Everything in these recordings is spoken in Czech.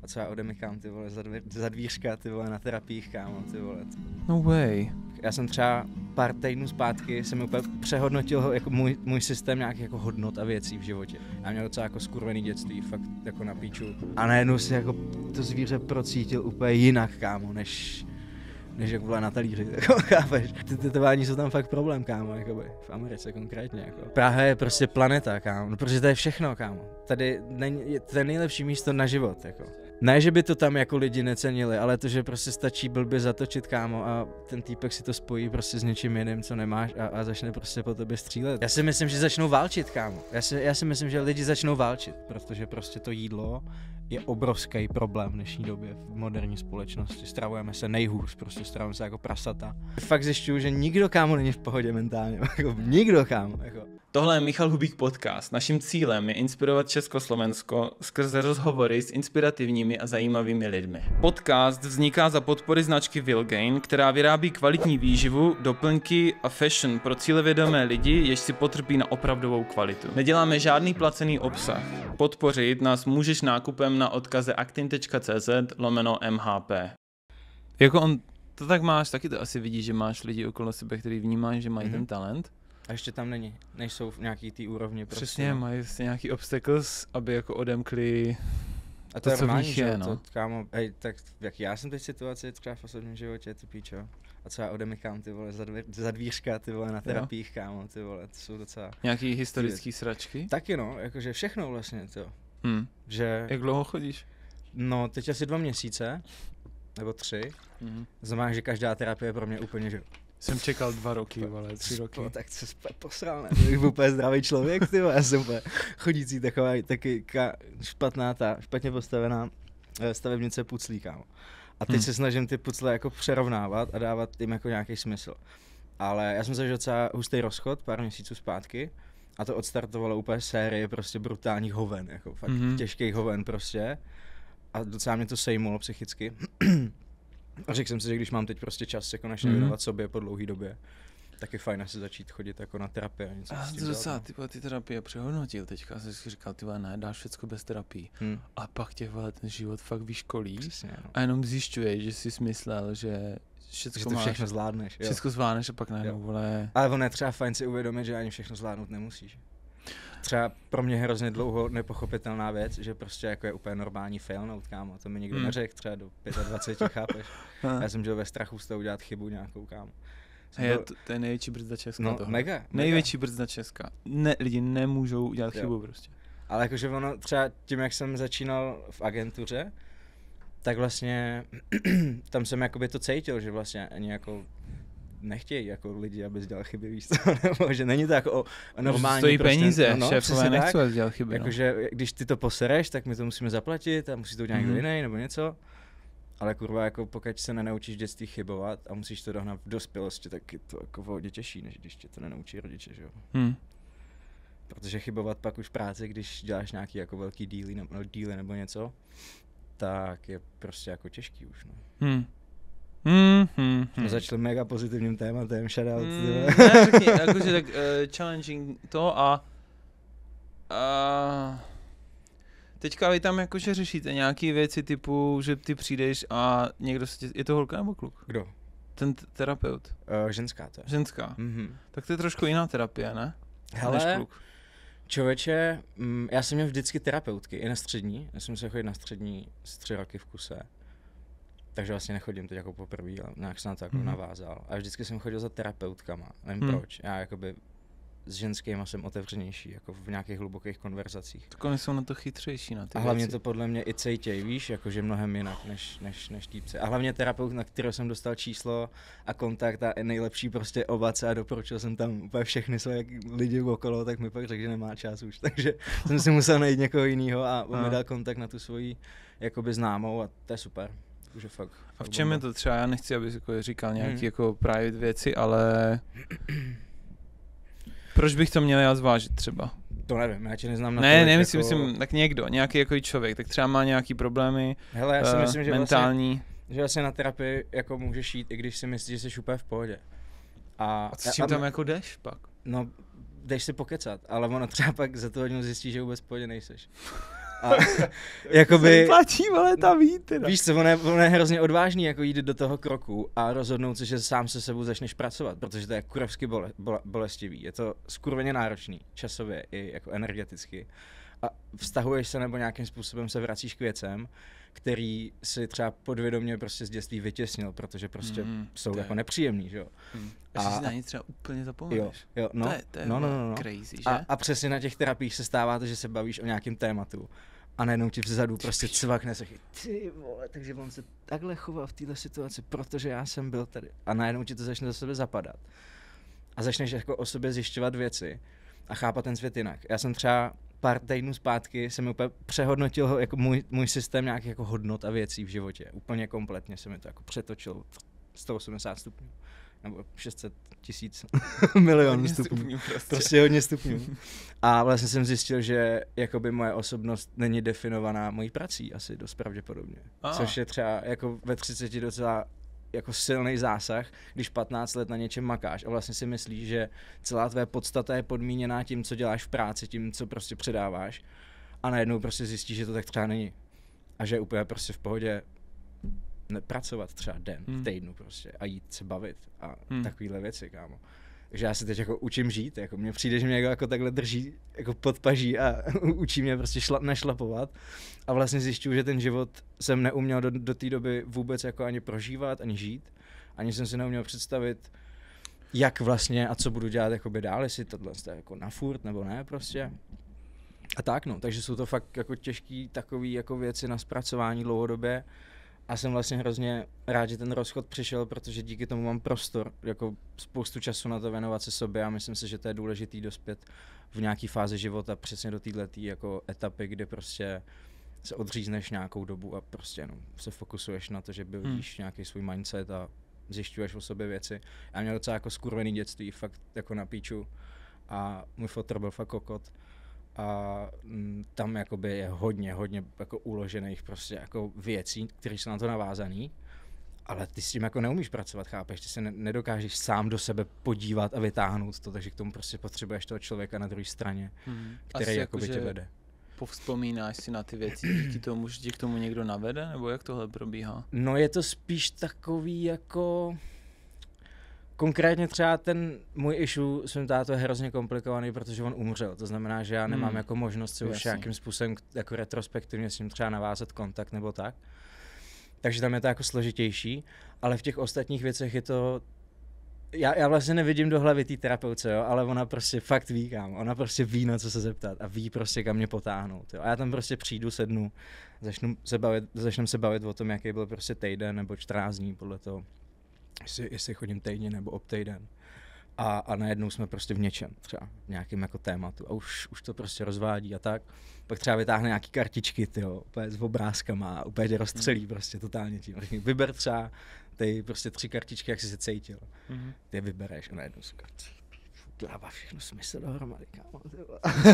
A co já odemykám, ty vole, za dvířka, ty vole, na terapiích, kámo, ty vole. No way. Já jsem třeba pár týdnů zpátky, jsem úplně přehodnotil jako můj systém nějakých jako hodnot a věcí v životě. Já měl docela jako skurvený dětství, fakt jako na píču. A najednou si jako to zvíře procítil úplně jinak, kámo, než jak byla na talíři, jako, chápeš? Ty tetování jsou tam fakt problém, kámo, jakoby, v Americe konkrétně, jako. Praha je prostě planeta, kámo, no protože to je všechno, kámo. Tady to je nejlepší místo na život, jako. Ne, že by to tam jako lidi necenili, ale to, že prostě stačí blbě zatočit, kámo, a ten týpek si to spojí prostě s něčím jiným, co nemáš a začne prostě po tobě střílet. Já si myslím, že začnou válčit, kámo. Já si myslím, že lidi začnou válčit, protože prostě to jídlo je obrovský problém v dnešní době v moderní společnosti. Stravujeme se nejhůř, prostě stravujeme se jako prasata. Fakt zjišťuju, že nikdo, kámo, není v pohodě mentálně, jako nikdo, kámo, jako. Tohle je Michal Hubík podcast. Naším cílem je inspirovat Československo skrze rozhovory s inspirativními a zajímavými lidmi. Podcast vzniká za podpory značky Vilgain, která vyrábí kvalitní výživu, doplňky a fashion pro cílevědomé lidi, jež si potrpí na opravdovou kvalitu. Neděláme žádný placený obsah. Podpořit nás můžeš nákupem na odkaze actin.cz/mhp. Jako to tak máš, taky to asi vidíš, že máš lidi okolo sebe, který vnímají, že mají ten talent. A ještě tam nejsou v nějaký té úrovni. Prostě, přesně, mají nějaký obstacles, aby jako odemkli a to je co v normální, nich je, no. no. To, kámo, hej, tak jak já jsem teď v situaci třeba v osobním životě, ty píčo. A co já odemykám, ty vole, za dvířka, ty vole, na terapiích, kámo, ty vole, to jsou docela... Nějaký historický sračky? Taky no, jakože všechno vlastně, to. Že... Jak dlouho chodíš? No, teď asi 2 měsíce, nebo 3. Znamená, že každá terapie je pro mě úplně, že... Jsem čekal 2 roky, ale 3 roky. Tak se posral, ne? To byl úplně zdravý člověk, ty vole, já jsem úplně chodící taková, taky špatně postavená stavebnice puclí, kámo. A teď se snažím ty pucle jako přerovnávat a dávat jim jako nějaký smysl. Ale já jsem zažil docela hustý rozchod pár měsíců zpátky a to odstartovalo úplně série prostě brutálních hoven, jako fakt těžkých hoven prostě. A docela mě to sejmulo psychicky. A řekl jsem si, že když mám teď prostě čas jako naše věnovat sobě po dlouhé době, tak je fajn asi začít chodit jako na terapii a něco s tím dělat. Ty terapie přehodnotil teďka, jsem si říkal, ty vole, ne, dáš všecko bez terapii. A pak tě vole ten život fakt vyškolí. Přesně, no. A jenom zjišťuješ, že jsi myslel, že všechno zvládneš. Všechno zvládneš a pak najednou, vole. Ale ono je třeba fajn si uvědomit, že ani všechno zvládnout nemusíš. Třeba pro mě hrozně dlouho nepochopitelná věc, že prostě jako je úplně normální failnout, kámo, to mi nikdo neřekl, třeba do 25, chápeš? Já jsem žil ve strachu z toho udělat chybu nějakou, kámo. To je největší brzda Česka. No, mega. Největší brzda Česka. Lidi nemůžou udělat chybu prostě. Ale jakože ono třeba tím, jak jsem začínal v agentuře, tak vlastně tam jsem jakoby to cítil, že vlastně ani jako nechtějí jako lidi, aby dělal chyby, víš co, nebo že není to jako o normální. Stojí prostě, peníze, šéfové nechcou dělat chyby. Jakože když ty to posereš, tak my to musíme zaplatit a musí to udělat někdo jiný nebo něco. Ale kurva, jako pokud se nenaučíš v dětství chybovat a musíš to dohnat v dospělosti, tak je to jako hodně těžší, než když tě to nenaučí rodiče, že jo. Protože chybovat pak už v práci, když děláš nějaký jako velký díly nebo něco, tak je prostě jako těžký už, no. Začali mega pozitivním tématem, shoutout. Ne, řekni, jakože tak challenging to a teďka vy tam jakože řešíte nějaký věci typu, že ty přijdeš a někdo je to holka nebo kluk? Kdo? Ten terapeut. Ženská to je. Ženská. Tak to je trošku jiná terapie, ne? Hele, než kluk. Člověče, já jsem měl vždycky terapeutky, i na střední. Já jsem musel chodit na střední 3 roky v kuse. Takže vlastně nechodím teď jako poprvé, ale nějak jsem na to jako navázal. A vždycky jsem chodil za terapeutkama, nevím proč. Já jakoby s ženskýma jsem otevřenější, jako v nějakých hlubokých konverzacích. Tak oni jsou na to chytřejší, na ty a hlavně věci. to podle mě i cejtěj, víš, jakože mnohem jinak než týpci. A hlavně terapeut, na kterého jsem dostal číslo a kontakt a nejlepší prostě ovace a doporučil jsem tam úplně všechny své lidi okolo, tak mi pak řekl, že nemá čas už. Takže jsem si musel najít někoho jiného a on mi dal kontakt na tu svoji jakoby známou a to je super. Že fakt, a v čem bomba. Je to třeba, já nechci, abys jako říkal nějaký jako private věci, ale proč bych to měl já zvážit třeba? To nevím, já tě neznám na ne, myslím, tak někdo, nějaký jako člověk, tak třeba má nějaký problémy. Hele, já si myslím, že mentální. Že vlastně na terapii jako můžeš jít, i když si myslíš, že jsi úplně v pohodě. A s čím tam jako jdeš pak? No, jdeš si pokecat, ale ono třeba pak za to hodinu zjistí, že vůbec v pohodě nejseš. A jakoby... Platí, ale tam jít. Víš co, on je hrozně odvážný jako jít do toho kroku a rozhodnout se, že sám se sebou začneš pracovat, protože to je kurevsky bolestivý. Je to skurveně náročný, časově i jako energeticky. A vztahuješ se nebo nějakým způsobem se vracíš k věcem, který si třeba podvědomě prostě z dětství vytěsnil, protože prostě jsou jako nepříjemný, že jo. A si na ně třeba úplně zapomeneš. Jo, no, to je crazy, že? A přesně na těch terapiích se stává to, že se bavíš o nějakém tématu a najednou ti vzadu prostě cvakne se, ty vole, takže on se takhle choval v této situaci, protože já jsem byl tady. A najednou ti to začne za sebe zapadat. A začneš jako o sobě zjišťovat věci a chápat ten svět jinak. Já jsem třeba pár týdnů zpátky jsem úplně přehodnotil jako můj systém nějakých jako hodnot a věcí v životě. Úplně kompletně se mi to jako přetočilo 180 stupňů. Nebo 600 000 milionů stupňů. Prostě hodně stupňů. A vlastně jsem zjistil, že jakoby moje osobnost není definovaná mojí prací asi dost pravděpodobně. Což je třeba jako ve 30 docela jako silný zásah, když 15 let na něčem makáš a vlastně si myslíš, že celá tvé podstata je podmíněná tím, co děláš v práci, tím, co prostě předáváš a najednou prostě zjistíš, že to tak třeba není. A že je úplně prostě v pohodě pracovat třeba den v týdnu prostě a jít se bavit a takovýhle věci, kámo. Takže já se teď jako učím žít, jako mně přijde, že mě jako takhle drží jako pod paží a učí mě prostě nešlapovat a vlastně zjišťuju, že ten život jsem neuměl do té doby vůbec jako ani prožívat, ani žít, ani jsem si neuměl představit, jak vlastně a co budu dělat jakoby dál, jestli tohle je jako na furt nebo ne prostě. A tak no, takže jsou to fakt jako těžký takový jako věci na zpracování dlouhodobě. A jsem vlastně hrozně rád, že ten rozchod přišel, protože díky tomu mám prostor, jako spoustu času na to věnovat se sobě a myslím si, že to je důležitý dospět v nějaký fázi života přesně do této jako etapy, kde prostě se odřízneš nějakou dobu a prostě no, se fokusuješ na to, že buildíš nějaký svůj mindset a zjišťuješ o sobě věci. Já měl docela jako skurvený dětství, fakt jako na píču a můj fotr byl fakt kokot. A tam jakoby je hodně jako uložených prostě jako věcí, které jsou na to navázaný, ale ty s tím jako neumíš pracovat, chápeš, ty se nedokážeš sám do sebe podívat a vytáhnout to, takže k tomu prostě potřebuješ toho člověka na druhé straně, který jakoby tě vede. Povzpomínáš si na ty věci, díky tomu, že tě k tomu někdo navede, nebo jak tohle probíhá? No je to spíš takový jako... Konkrétně třeba ten můj issue svým tátou je hrozně komplikovaný, protože on umřel. To znamená, že já nemám jako možnost si už nějakým způsobem jako retrospektivně s ním třeba navázat kontakt nebo tak. Takže tam je to jako složitější, ale v těch ostatních věcech je to... Já vlastně nevidím do hlavy té terapeutce, jo, ale ona prostě fakt ví, kámo. Ona prostě ví, na co se zeptat a ví prostě, kam mě potáhnout. Jo. A já tam prostě přijdu, sednu, začnu se bavit o tom, jaký byl prostě týden nebo 14 dní podle toho. Jestli chodím týdně nebo obtejden. A najednou jsme prostě v něčem, třeba v nějakém jako tématu a už to prostě rozvádí a tak. Pak třeba vytáhne nějaký kartičky, tyjo, úplně s obrázkama a úplně tě rozstřelí prostě totálně tím. Vyber třeba ty prostě 3 kartičky, jak jsi se cítil. Ty je vybereš a najednou si dává všechno smysl dohromady, kámo.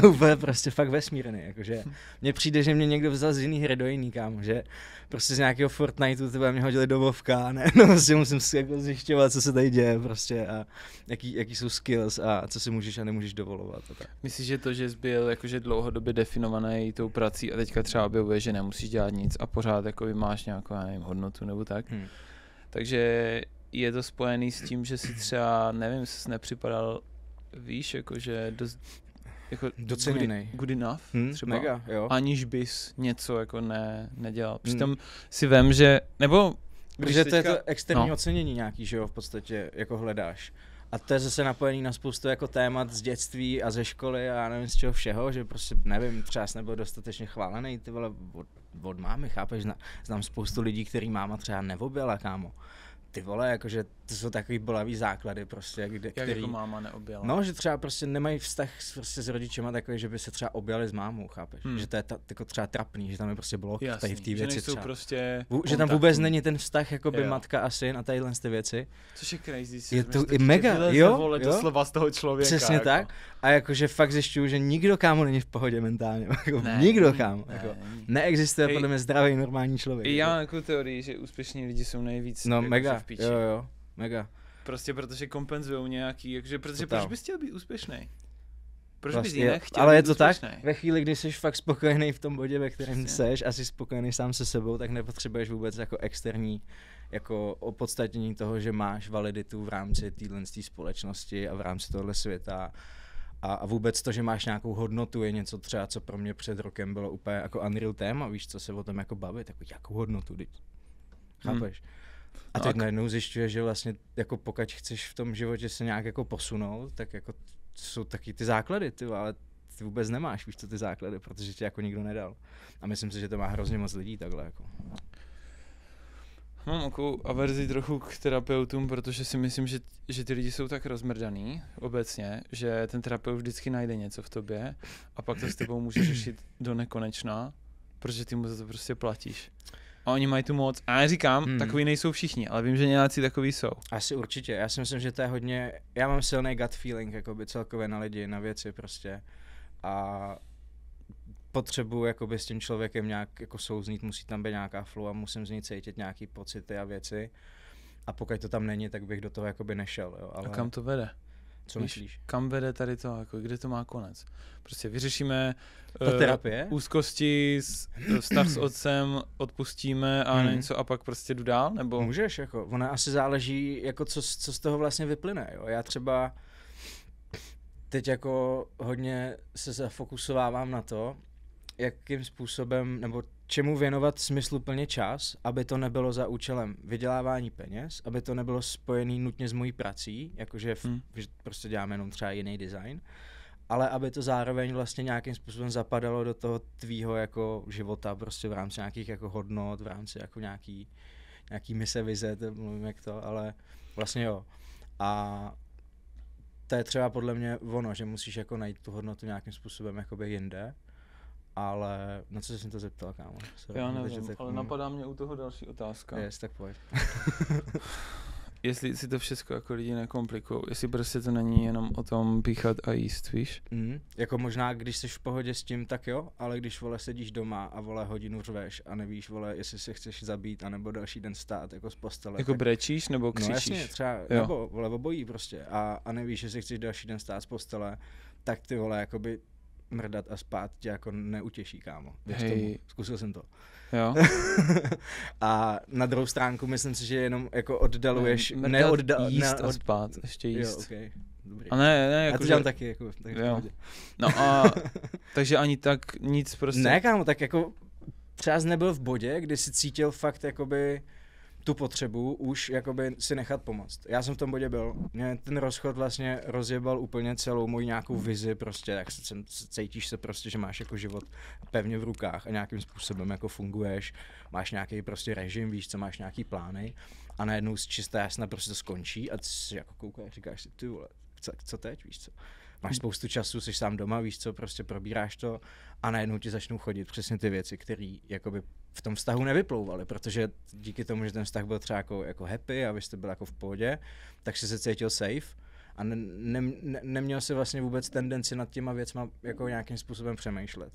Úplně prostě fakt vesmírný, jakože mně přijde, že mě někdo vzal z jiný hry do jiný, kámo, že prostě z nějakého Fortniteu tebe mě hodili do Vovka, ne, no prostě musím jako zjišťovat, co se tady děje prostě a jaký jsou skills a co si můžeš a nemůžeš dovolovat. A tak. Myslíš, že to, že jsi byl jakože dlouhodobě definovaný tou prací a teďka třeba objevuješ, že nemusíš dělat nic a pořád jako máš nějakou, já nevím, hodnotu nebo tak, takže je to spojený s tím, že si třeba, nevím, jsi nepřipadal víš, jakože dost jako doceněnej. Good enough, třeba, mega, jo. aniž bys něco jako nedělal. Přitom si vem, že, nebo... Protože to je to externí ocenění nějaký, že jo, v podstatě jako hledáš. A to je zase napojený na spoustu jako témat z dětství a ze školy a já nevím z čeho všeho, že prostě nevím, třeba jsi nebyl dostatečně chválený, ty vole, od mámy, chápeš, znám spoustu lidí, který máma třeba neobjela, kámo. Ty vole, jakože to jsou takový bolavý základy prostě, Jak jako máma neobjela? No, že třeba prostě nemají vztah prostě s rodičema takový, že by se třeba objali s mámou, chápeš? Že to je jako třeba trapný, že tam je prostě blok tady v té věci třeba. Prostě že tam vůbec není ten vztah jakoby matka a syn a tadyhle ty věci. Což je crazy. Je to i mega, jo? To slova z toho člověka. Přesně jako. Tak. A jakože fakt zjišťuju, že nikdo, kámo, není v pohodě mentálně. Nikdo, kámo. Neexistuje podle mě zdravý normální člověk. Já mám takovou teorii, že úspěšní lidi jsou nejvíc mega, v píči. Jo, mega. Prostě protože kompenzujou nějaký, protože proč bys chtěl být úspěšný? Proč vlastně, bys jinak chtěl ale být je to úspěšný? tak, ve chvíli, kdy jsi fakt spokojený v tom bodě, ve kterém seš a jsi spokojený sám se sebou, tak nepotřebuješ vůbec jako externí jako opodstatnění toho, že máš validitu v rámci téhle společnosti a v rámci tohle světa. A vůbec to, že máš nějakou hodnotu, je něco třeba, co pro mě před rokem bylo úplně jako unreal téma, víš, co se o tom jako bavit, jako jakou hodnotu, chápeš? A teď najednou zjišťuješ, že vlastně jako pokud chceš v tom životě se nějak jako posunout, tak jako jsou taky ty základy, ale ty vůbec nemáš, víš co, ty základy, protože tě jako nikdo nedal. A myslím si, že to má hrozně moc lidí takhle jako. Mám takovou averzi trochu k terapeutům, protože si myslím, že ty lidi jsou tak rozmrdaný obecně, že ten terapeut vždycky najde něco v tobě a pak to s tebou může řešit do nekonečna, protože ty mu za to prostě platíš. A oni mají tu moc. A já říkám, takový nejsou všichni, ale vím, že nějací takový jsou. Asi určitě. Já si myslím, že to je hodně, já mám silný gut feeling jakoby celkově na lidi, na věci prostě. A potřebuji jakoby s tím člověkem nějak jako souznít, musí tam být nějaká flow a musím z něj cítit nějaký pocity a věci. A pokud to tam není, tak bych do toho jakoby nešel. Jo. Ale... A kam to vede? Co myslíš? Kam vede tady to, jako, kde to má konec? Prostě vyřešíme úzkosti, vztah s otcem, odpustíme a něco a pak prostě jdu dál? Nebo? Můžeš, jako, ona asi záleží, jako co z toho vlastně vyplyne. Jo. Já třeba teď jako hodně se zafokusovávám na to, jakým způsobem, nebo čemu věnovat smysluplně čas, aby to nebylo za účelem vydělávání peněz, aby to nebylo spojený nutně s mojí prací, jakože že prostě děláme jenom třeba jiný design, ale aby to zároveň vlastně nějakým způsobem zapadalo do toho tvýho jako života, prostě v rámci nějakých jako hodnot, v rámci jako nějaký mise, vize, to mluvím jak to, ale vlastně jo. A to je třeba podle mě ono, že musíš jako najít tu hodnotu nějakým způsobem jakoby jinde. Ale na co jsi to zeptal, kámo? Já nevím, ale napadá mě u toho další otázka. Yes, tak pojď. Jestli si to všechno jako lidi nekomplikujou, jestli prostě to není jenom o tom píchat a jíst, víš? Jako možná, když jsi v pohodě s tím, tak jo, ale když, vole, sedíš doma a, vole, hodinu řveš a nevíš, vole, jestli se chceš zabít, anebo další den stát jako z postele. Jako tak... brečíš nebo křičíš? No jasně, třeba, nebo, vole, obojí prostě. A nevíš, jestli chceš další den stát z postele, tak ty, vole, jakoby mrdat a spát tě jako neutěší, kámo. Zkusil jsem to. Jo. A na druhou stránku myslím si, že jenom jako oddaluješ... Jíst a spát, ještě jíst. Jo, okay. Dobrý. A ne, já jako to dělám taky, jako... Jo. No a takže ani tak nic prostě... Ne, kámo, tak jako třeba jsi nebyl v bodě, kdy jsi cítil fakt jakoby tu potřebu už jakoby si nechat pomoct. Já jsem v tom bodě byl. Mě ten rozchod vlastně rozjebal úplně celou moji nějakou vizi prostě, jak cítíš se prostě, že máš jako život pevně v rukách a nějakým způsobem jako funguješ, máš nějaký prostě režim, víš co, máš nějaký plány a najednou z čistá jasna prostě to skončí a ty si jako koukáš, říkáš si, ty vole, co teď, víš co. Máš spoustu času, jsi sám doma, víš co, prostě probíráš to a najednou ti začnou chodit přesně ty věci, které jakoby v tom vztahu nevyplouvaly, protože díky tomu, že ten vztah byl třeba jako happy a vy jste byl jako v pohodě, tak jsi se cítil safe a neměl si vlastně vůbec tendenci nad těma věcma jako nějakým způsobem přemýšlet.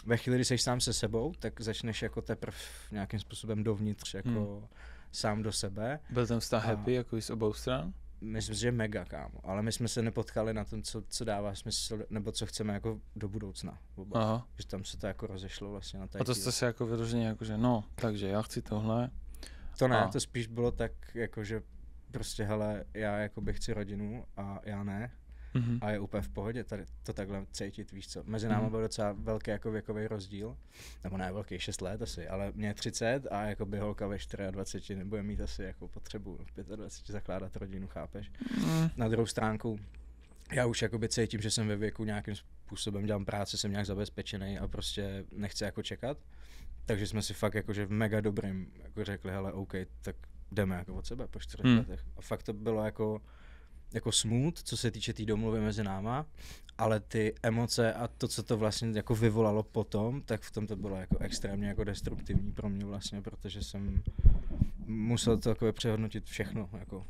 Ve chvíli, kdy jsi sám se sebou, tak začneš jako teprve nějakým způsobem dovnitř, jako sám do sebe. Byl ten vztah happy jako z obou stran? Myslím si, že mega, kámo, ale my jsme se nepotkali na tom, co dává smysl, nebo co chceme jako do budoucna. Aha. Že tam se to jako rozešlo vlastně na té. A to jste se jako vyloženě jako, že no, takže já chci tohle. To ne, to spíš bylo tak, jako že prostě hele, já jakoby chci rodinu a já ne. A je úplně v pohodě tady to takhle cítit, víš co. Mezi námi byl docela velký jako věkový rozdíl, nebo ne velký, 6 let asi, ale mě je 30 a jakoby holka ve 24 nebude mít asi jako potřebu v 25 zakládat rodinu, chápeš. Na druhou stránku já už jakoby cítím, že jsem ve věku nějakým způsobem dělám práci, jsem nějak zabezpečený a prostě nechci jako čekat. Takže jsme si fakt jakože v mega dobrým jako řekli, hele, OK, tak jdeme jako od sebe po 4 letech. A fakt to bylo jako smooth, co se týče té domluvy mezi náma, ale ty emoce a to, co to vlastně jako vyvolalo potom, tak v tom to bylo jako extrémně jako destruktivní pro mě vlastně, protože jsem musel to jako přehodnotit všechno jako.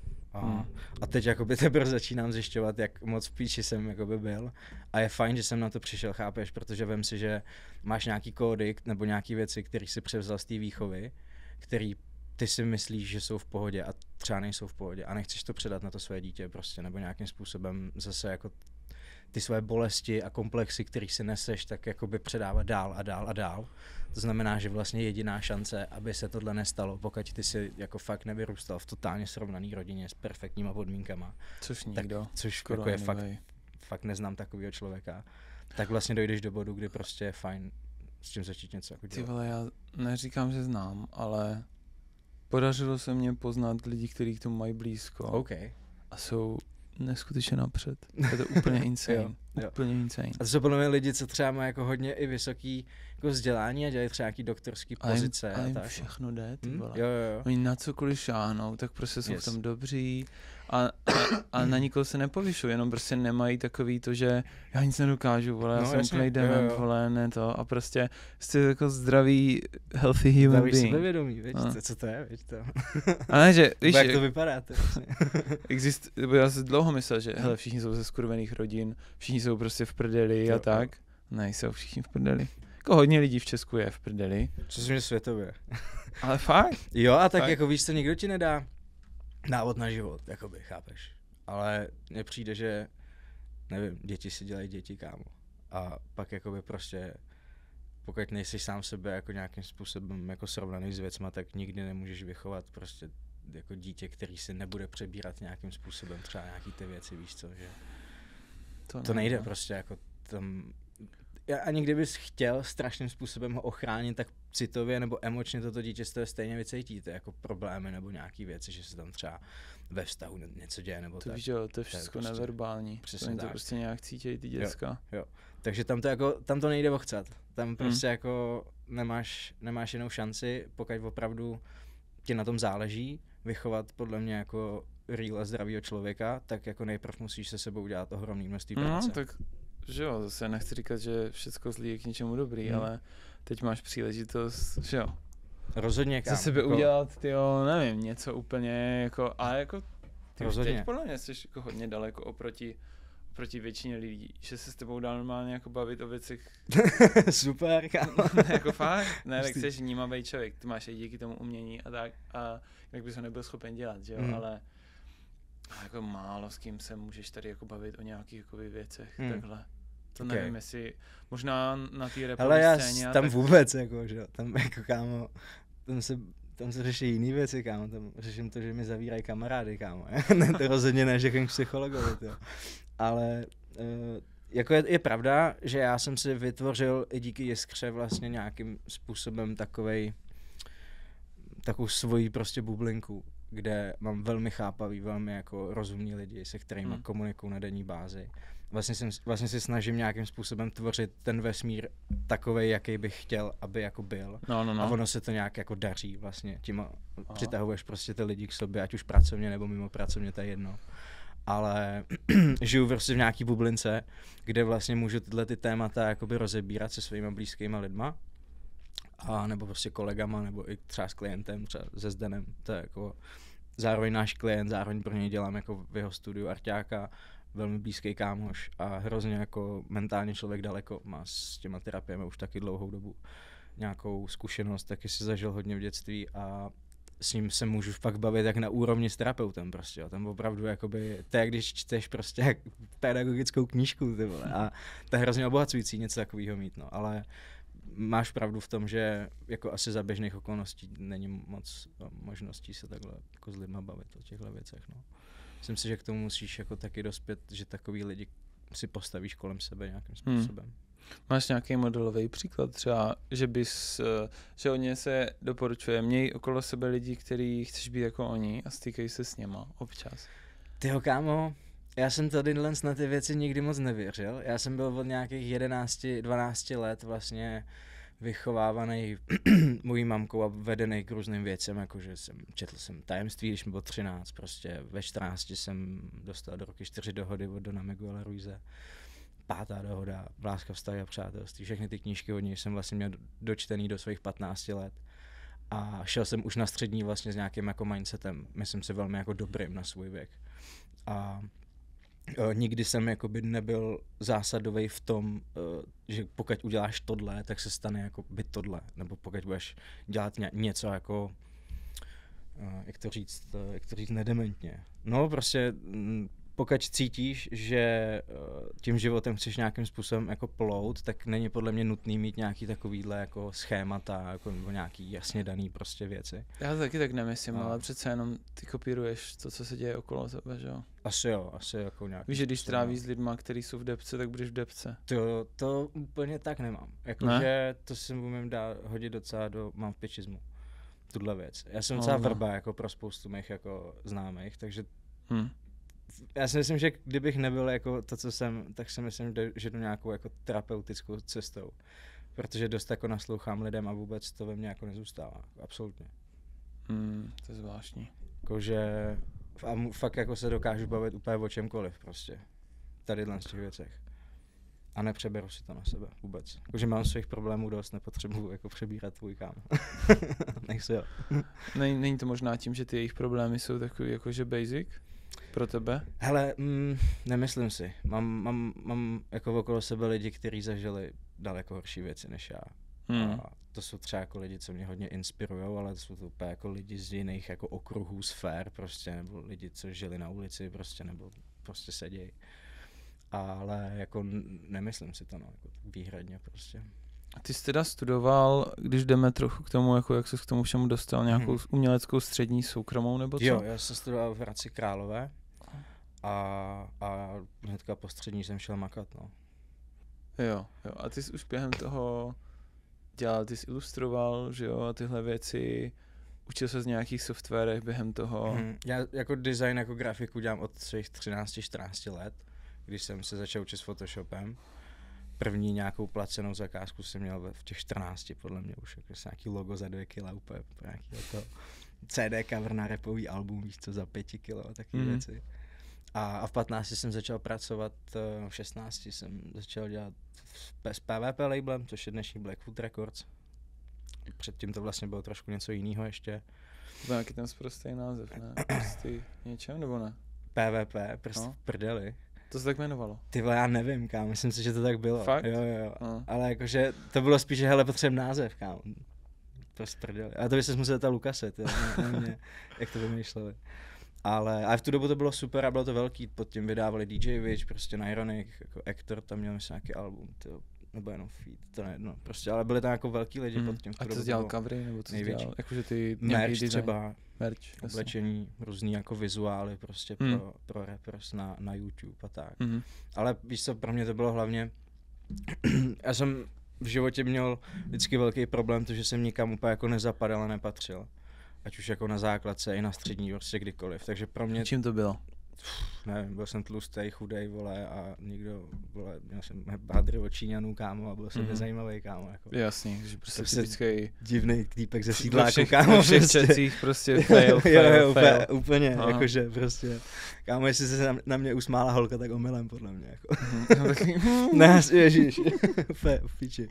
A teď jakoby teprve začínám zjišťovat, jak moc v píči jsem jakoby byl a je fajn, že jsem na to přišel, chápeš, protože vem si, že máš nějaký kódy nebo nějaký věci, které si převzal z té výchovy, který ty si myslíš, že jsou v pohodě a třeba nejsou v pohodě a nechceš to předat na to své dítě prostě, nebo nějakým způsobem zase jako ty své bolesti a komplexy, který si neseš, tak jakoby předávat dál a dál a dál. To znamená, že vlastně jediná šance, aby se tohle nestalo, pokud ty si jako fakt nevyrůstal v totálně srovnaný rodině s perfektníma podmínkama. Což nikdo. Což jako je fakt neznám takového člověka. Tak vlastně dojdeš do bodu, kdy prostě je fajn s tím začít něco jako dělat. Ty vole, já neříkám, že znám, ale podařilo se mně poznat lidi, kteří k tomu mají blízko. Okay. A jsou neskutečně napřed. Je to úplně insane. jo. Úplně insane. A to jsou podle mě lidi, co třeba mají jako hodně i vysoký jako vzdělání a dělají třeba nějaký doktorský pozice. A jim tak. všechno jde, ty vole. Jo. Oni na cokoliv šáhnou, tak prostě jsou v tom dobří a na nikoho se nepovyšují, jenom prostě nemají takový to, že já nic nedokážu, vole, já jsem úplnej dement, vole, ne to a prostě jste jako zdravý, healthy human being. Zdravý sebevědomí, víš, co to je, víš to. A ne, že, víš, jak to vypadá, to já si dlouho myslel, že hele, všichni jsou ze skurvených rodin, všichni jsou prostě v prdeli a tak. Ne, jsou všichni v prdeli. Jako hodně lidí v Česku je v prdeli. Co si mě světově. Ale fakt? Jo, a tak jako víš co, nikdo ti nedá návod na život, jakoby, chápeš. Ale mně přijde, že, nevím, děti si dělají děti, kámo. A pak jakoby prostě, pokud nejsi sám sebe jako nějakým způsobem jako srovnaný s věcma, tak nikdy nemůžeš vychovat prostě jako dítě, který si nebude přebírat nějakým způsobem třeba nějaký ty věci, víš co, že to nejde prostě jako tam. Ani kdybys chtěl strašným způsobem ho ochránit, tak citově nebo emočně toto dítě z toho stejně vycítíte, jako problémy nebo nějaký věci, že se tam třeba ve vztahu něco děje nebo to tak. Víš, jo, to je všechno prostě neverbální. Přesně to prostě nějak cítí ty děcka. Jo. Takže tam to nejde ochcat. Tam prostě jako nemáš jinou šanci, pokud opravdu ti na tom záleží, vychovat podle mě jako real a zdravýho člověka, tak jako nejprv musíš se sebou dělat ohromný množství práce. No, tak že jo, zase nechci říkat, že všechno zlý je k něčemu dobrý, ale teď máš příležitost, že jo. Rozhodně, kámo. Za sebe jako udělat, tyjo, nevím, něco úplně jako, ale jako teď podle mě jsi jako hodně daleko oproti většině lidí, že se s tebou dá normálně jako bavit o věcech. Super, kámo. Jako fakt, ne, tak jsi vnímavý člověk, ty máš i díky tomu umění a tak, a jak bys ho nebyl schopen dělat, že jo, ale jako málo s kým se můžeš tady jako bavit o nějakých jako věcech, takhle. To nevím, jestli možná na té rapové scéně. Ale tam tak vůbec, jako, že tam jako, kámo, tam se řeší jiný věci, kámo, tam řeším to, že mi zavírají kamarády, kámo, to rozhodně ne, že k psychologovi, tyjo. Ale jako je pravda, že já jsem si vytvořil i díky Jiskře vlastně nějakým způsobem takovou svoji prostě bublinku, kde mám velmi chápavý, velmi jako rozumní lidi, se kterými komunikuju na denní bázi. Vlastně si snažím nějakým způsobem tvořit ten vesmír takovej, jaký bych chtěl, aby jako byl. No. A ono se to nějak jako daří vlastně. Tím přitahuješ prostě ty lidi k sobě, ať už pracovně nebo mimo pracovně, to je jedno. Ale žiju prostě v nějaký bublince, kde vlastně můžu tyhle ty témata jakoby rozebírat se svýma blízkýma lidma. A nebo prostě kolegama, nebo i třeba s klientem, třeba se Zdenem. To je jako zároveň náš klient, zároveň pro něj dělám jako v jeho studiu arťáka, velmi blízký kámoš a hrozně jako mentálně člověk daleko, má s těma terapiemi už taky dlouhou dobu nějakou zkušenost, taky si zažil hodně v dětství a s ním se můžu fakt bavit jak na úrovni s terapeutem prostě, jo. Tam opravdu jakoby, to je když čteš prostě jak pedagogickou knížku, ty vole, a to je hrozně obohacující něco takového mít, no, ale máš pravdu v tom, že jako asi za běžných okolností není moc možností se takhle jako s lidma bavit o těchto věcech, no. Myslím si, že k tomu musíš jako taky dospět, že takový lidi si postavíš kolem sebe nějakým způsobem. Máš nějaký modelový příklad třeba, že hodně se doporučuje, měj okolo sebe lidi, který chceš být jako oni a stýkej se s něma občas. Tyjo, kámo, já jsem tady na ty věci nikdy moc nevěřil. Já jsem byl od nějakých 11-12 let vlastně vychovávaný mojí mamkou a vedený k různým věcem, jakože četl jsem tajemství, když mi bylo 13, prostě ve 14 jsem dostal do roky 4 dohody od Dona Miguela Ruize, 5. dohoda, Láska, vztahy a přátelství, všechny ty knížky od něj jsem vlastně měl dočtený do svých 15 let a šel jsem už na střední vlastně s nějakým jako mindsetem, myslím si velmi jako dobrým na svůj věk a nikdy jsem jakoby nebyl zásadový v tom, že pokud uděláš tohle, tak se stane jako by tohle, nebo pokud budeš dělat něco jako, jak to říct nedementně. No prostě pokud cítíš, že tím životem chceš nějakým způsobem jako plout, tak není podle mě nutný mít nějaký takovýhle jako schémata, jako, nebo nějaký jasně daný prostě věci. Já to taky tak nemyslím, ale přece jenom ty kopíruješ to, co se děje okolo tebe, že jo? Asi jako nějaký. Víš, že když trávíš s lidma, kteří jsou v depce, tak budeš v depce. To úplně tak nemám. Jakože to si umím hodit docela do mám pečismu. Tuhle věc. Já jsem docela vrba jako pro spoustu mých jako známých, takže já si myslím, že kdybych nebyl jako to, co jsem, tak si myslím, že jdu nějakou jako terapeutickou cestou. Protože dost jako naslouchám lidem a vůbec to ve mně jako nezůstává. Absolutně. To je zvláštní. Jakože fakt jako se dokážu bavit úplně o čemkoliv prostě. Tadyhle z těch věcech. A nepřeberu si to na sebe vůbec. Jakože mám svých problémů dost, nepotřebuju jako přebírat tvůj kámo. Nech se jo. Není to možná tím, že ty jejich problémy jsou takový jakože basic pro tebe? Hele, nemyslím si. Mám jako okolo sebe lidi, kteří zažili daleko horší věci než já. A to jsou třeba jako lidi, co mě hodně inspirujou, ale to jsou to úplně jako lidi z jiných jako okruhů, sfér prostě, nebo lidi, co žili na ulici prostě, nebo prostě sedějí. Ale jako nemyslím si to, no, jako výhradně prostě. A ty jsi teda studoval, když jdeme trochu k tomu, jako jak jsi k tomu všemu dostal, nějakou uměleckou střední soukromou nebo co? Jo, já jsem studoval v Hradci Králové a hnedka po střední jsem šel makat, no. Jo, a ty jsi už během toho dělal, ty jsi ilustroval, že jo, a tyhle věci, učil se z nějakých softwarech během toho? Já jako design, jako grafiku dělám od svých 13-14 let, když jsem se začal učit s Photoshopem. První nějakou placenou zakázku jsem měl v těch 14, podle mě už, jako nějaký logo za 2 kila, úplně nějaký jako CD cover na rapový album, víš co, za 5 kilo a takové věci. A v 15 jsem začal pracovat, v 16 jsem začal dělat s PVP labelem, což je dnešní Blackfoot Records. Předtím to vlastně bylo trošku něco jiného ještě. To byl nějaký ten sprostý název, ne? Prostý něčem, nebo ne? PVP, v prdeli. To se tak jmenovalo? Ty vole, já nevím, kámo, myslím si, že to tak bylo. Fakt? Jo. Ale jakože to bylo spíš, že hele, potřebujeme název, kámo. Prostě prdeli. A to by se musel zeptat Lukase, mě, jak to vymýšleli. Ale v tu dobu to bylo super a bylo to velký, pod tím vydávali DJ Witch, prostě Ironic, jako Hector tam měl myslím nějaký album, nebo jenom feed, to nejedno, prostě, ale byli tam jako velký lidi pod tím. A to jsi dělal covery, nebo co jsi dělal? Jakože ty merch třeba, merch, oblečení, různý jako vizuály prostě pro rappers na YouTube a tak. Ale víš co, pro mě to bylo hlavně, já jsem v životě měl vždycky velký problém, to, že jsem nikam úplně jako nezapadal a nepatřil. Ať už jako na základce i na střední, prostě kdykoliv, takže pro mě... Čím to bylo? Nevím, byl jsem tlustej, chudej, vole, a nikdo, vole, měl jsem hadry od Číňanů, kámo, a byl jsem nezajímavý, kámo, jako. Jasně, že prostě typický... Divnej týpek ze sídláku, kámo, ve všech čecích prostě fail. Úplně, jakože prostě, kámo, jestli se na mě usmála holka, tak omylem, podle mě, jako. Ne, ježiš, v piči.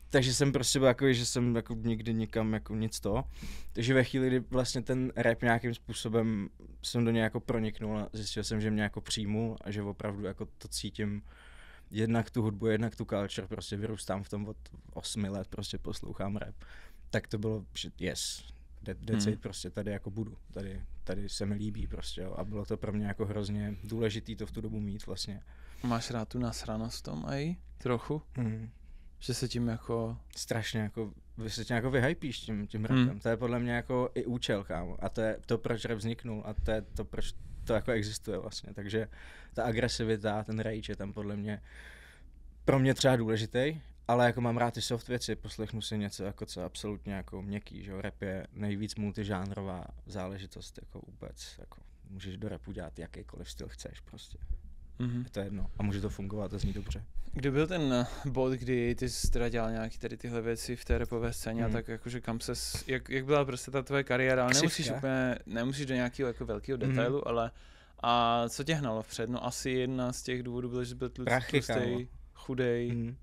Takže jsem prostě byl takový, že jsem jako nikdy nikam jako nic to. Takže ve chvíli, kdy vlastně ten rap nějakým způsobem jsem do něj jako proniknul a zjistil jsem, že mě jako přijmul a že opravdu jako to cítím jednak tu hudbu, jednak tu culture, prostě vyrůstám v tom od 8 let, prostě poslouchám rap. Tak to bylo, že yes, that's it, prostě tady jako budu, tady se mi líbí prostě, jo. A bylo to pro mě jako hrozně důležitý to v tu dobu mít vlastně. Máš rád tu nasranost v tom aj trochu? Že se tím jako... Strašně jako, se tím jako vyhypíš tím rapem. To je podle mě jako i účel, kámo. A to je to, proč rap vzniknul a to je to, proč to jako existuje vlastně. Takže ta agresivita, ten rage je tam podle mě pro mě třeba důležitý, ale jako mám rád ty soft věci, poslechnu si něco jako co absolutně jako měkký, že rap je nejvíc multižánrová záležitost jako vůbec. Jako můžeš do rapu dělat jakýkoliv styl chceš prostě. To je jedno a může to fungovat, to zní dobře. Kdy byl ten bod, kdy ty jsi teda dělal nějaký tady tyhle věci v té rapové scéně a tak jakože kam ses, jak byla prostě ta tvoje kariéra, ale nemusíš do nějakého jako velkého detailu, ale a co tě hnalo vpřed? No asi jedna z těch důvodů bylo, že byl tlustej, chudej.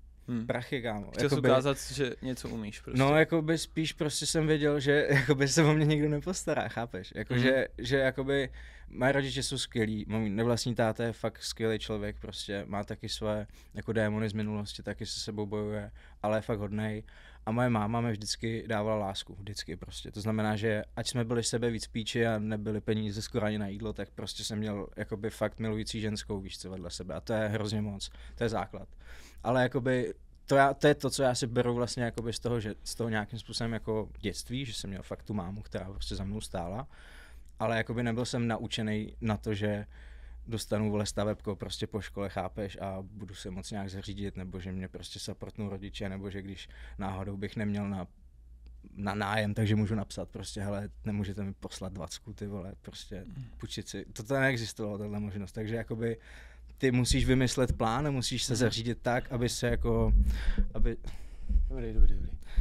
Prachy, kámo. Chtěl jsi ukázat, že něco umíš prostě. No, jakoby spíš prostě jsem věděl, že jakoby se o mě nikdo nepostará, chápeš? Jakože, že jakoby moje rodiče jsou skvělí, můj nevlastní táta je fakt skvělý člověk, prostě má taky své jako démony z minulosti, taky se sebou bojuje, ale je fakt hodnej A moje máma mi vždycky dávala lásku, vždycky prostě. To znamená, že ať jsme byli sebe víc píči a nebyly peníze skoro ani na jídlo, tak prostě jsem měl jakoby fakt milující ženskou, víš co, vedle sebe. A to je hrozně moc, to je základ. Ale jakoby to je to, co já si beru vlastně jakoby z toho, že z toho nějakým způsobem jako dětství, že jsem měl fakt tu mámu, která prostě za mnou stála. Ale jakoby nebyl jsem naučený na to, že dostanu vole stavebko prostě po škole, chápeš, a budu se moc nějak zařídit, nebo že mě prostě supportnou rodiče, nebo že když náhodou bych neměl na nájem, takže můžu napsat prostě, hele, nemůžete mi poslat 20, ty vole, prostě půjčit si. Toto neexistovalo, tato možnost, takže jakoby ty musíš vymyslet plán a musíš se zařídit tak, aby se jako, Dobrý.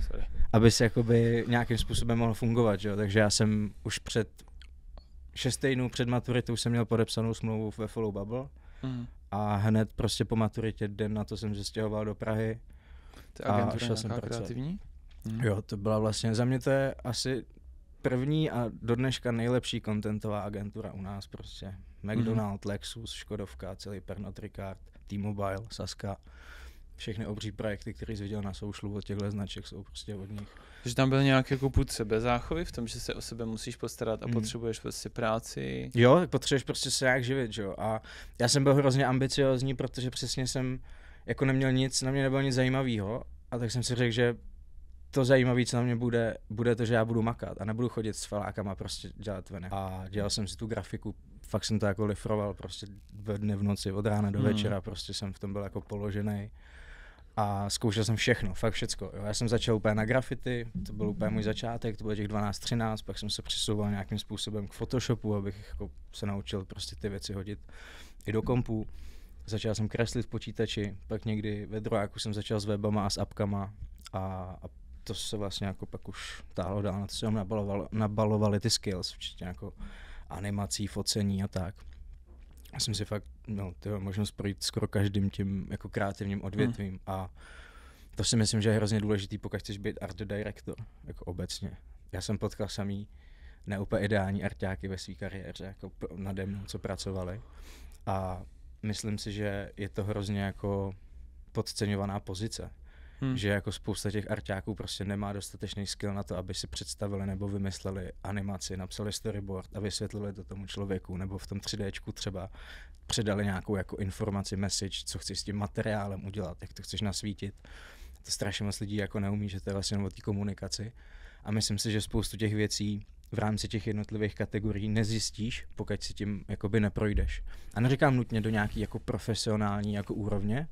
Sorry. Aby se jakoby nějakým způsobem mohl fungovat, že jo, takže já jsem už 6 týdnů před maturitou jsem měl podepsanou smlouvu ve Follow Bubble a hned prostě po maturitě den na to jsem se stěhoval do Prahy. To je agentura nějaká kreativní? Jo, to byla vlastně, za mě to je asi první a do dneška nejlepší contentová agentura u nás prostě. McDonald, Lexus, Škodovka, celý Pernod Ricard, T-Mobile, Saska. Všechny obří projekty, které jsi viděl na Socialu od těchto značek, jsou prostě od nich. Takže tam byl nějaký jako pud sebezáchovy v tom, že se o sebe musíš postarat a potřebuješ prostě práci? Jo, tak potřebuješ prostě se jak živit, jo. A já jsem byl hrozně ambiciozní, protože přesně jsem jako neměl nic, na mě nebylo nic zajímavého. A tak jsem si řekl, že to zajímavé, co na mě bude to, že já budu makat a nebudu chodit s falákama prostě dělat venek. A dělal jsem si tu grafiku, fakt jsem to jako lifroval prostě ve dne v noci, od rána do večera, prostě jsem v tom byl jako položený. A zkoušel jsem všechno, fakt všecko. Jo. Já jsem začal úplně na graffiti, to byl úplně můj začátek, to bylo těch 12-13, pak jsem se přesouval nějakým způsobem k Photoshopu, abych jako se naučil prostě ty věci hodit i do kompu. Začal jsem kreslit v počítači, pak někdy ve druháku jsem začal s webama a s apkama a to se vlastně jako pak už táhlo dál, na to se nabalovaly ty skills, včetně jako animací, focení a tak. Já jsem si fakt měl možnost projít skoro každým tím jako kreativním odvětvím a to si myslím, že je hrozně důležitý, pokud chceš být art director, jako obecně. Já jsem potkal samý neúplně ideální arťáky ve své kariéře, jako nade mnou, co pracovali a myslím si, že je to hrozně jako podceňovaná pozice. Že jako spousta těch arťáků prostě nemá dostatečný skill na to, aby si představili nebo vymysleli animaci, napsali storyboard a vysvětlili to tomu člověku, nebo v tom 3Dčku třeba předali nějakou jako informaci, message, co chceš s tím materiálem udělat, jak to chceš nasvítit. To strašně moc lidí jako neumí, že to je vlastně o té komunikaci. A myslím si, že spoustu těch věcí v rámci těch jednotlivých kategorií nezjistíš, pokud si tím jakoby neprojdeš. A neříkám nutně do nějaký jako profesionální jako úrovně,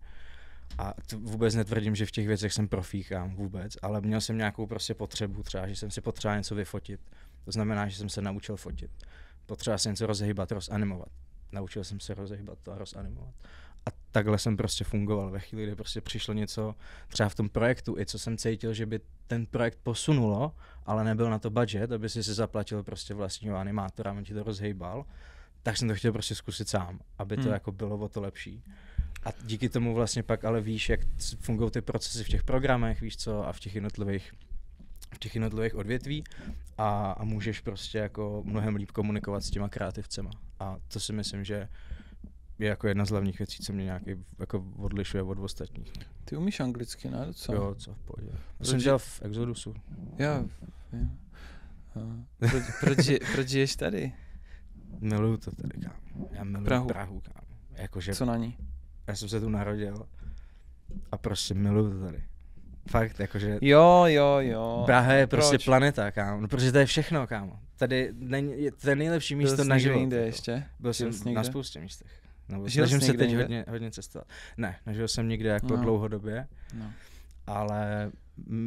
a vůbec netvrdím, že v těch věcech jsem profíkám vůbec, ale měl jsem nějakou prostě potřebu, třeba, že jsem si potřeboval něco vyfotit. To znamená, že jsem se naučil fotit. Potřeboval jsem něco rozhýbat, rozanimovat. Naučil jsem se rozhýbat to a rozanimovat. A takhle jsem prostě fungoval ve chvíli, kdy prostě přišlo něco třeba v tom projektu, i co jsem cítil, že by ten projekt posunulo, ale nebyl na to budget, aby si zaplatil prostě vlastního animátora, aby ti to rozhýbal, tak jsem to chtěl prostě zkusit sám, aby to jako bylo o to lepší. A díky tomu vlastně pak ale víš, jak fungují ty procesy v těch programech, víš co, a v těch jednotlivých odvětví a můžeš prostě jako mnohem líp komunikovat s těma kreativcema. A to si myslím, že je jako jedna z hlavních věcí, co mě nějak jako odlišuje od ostatních. Ne? Ty umíš anglicky, ne? Docela? Jo, co v pohodě. Já jsem dělal v Exodusu. Já. Proč žiješ tady? Miluju to tady, kámo. Já miluju Prahu, kámo. Jakože co na ní? Já jsem se tu narodil a prostě miluju to tady. Fakt, jakože... Jo. Praha je prostě planeta, kámo. No, protože to je všechno, kámo. Tady to je nejlepší místo na život. Jinde ještě? Byl jsem na spoustě místech. Snažím se teď hodně cestovat. Ne, nežil jsem nikde jako dlouhodobě, ale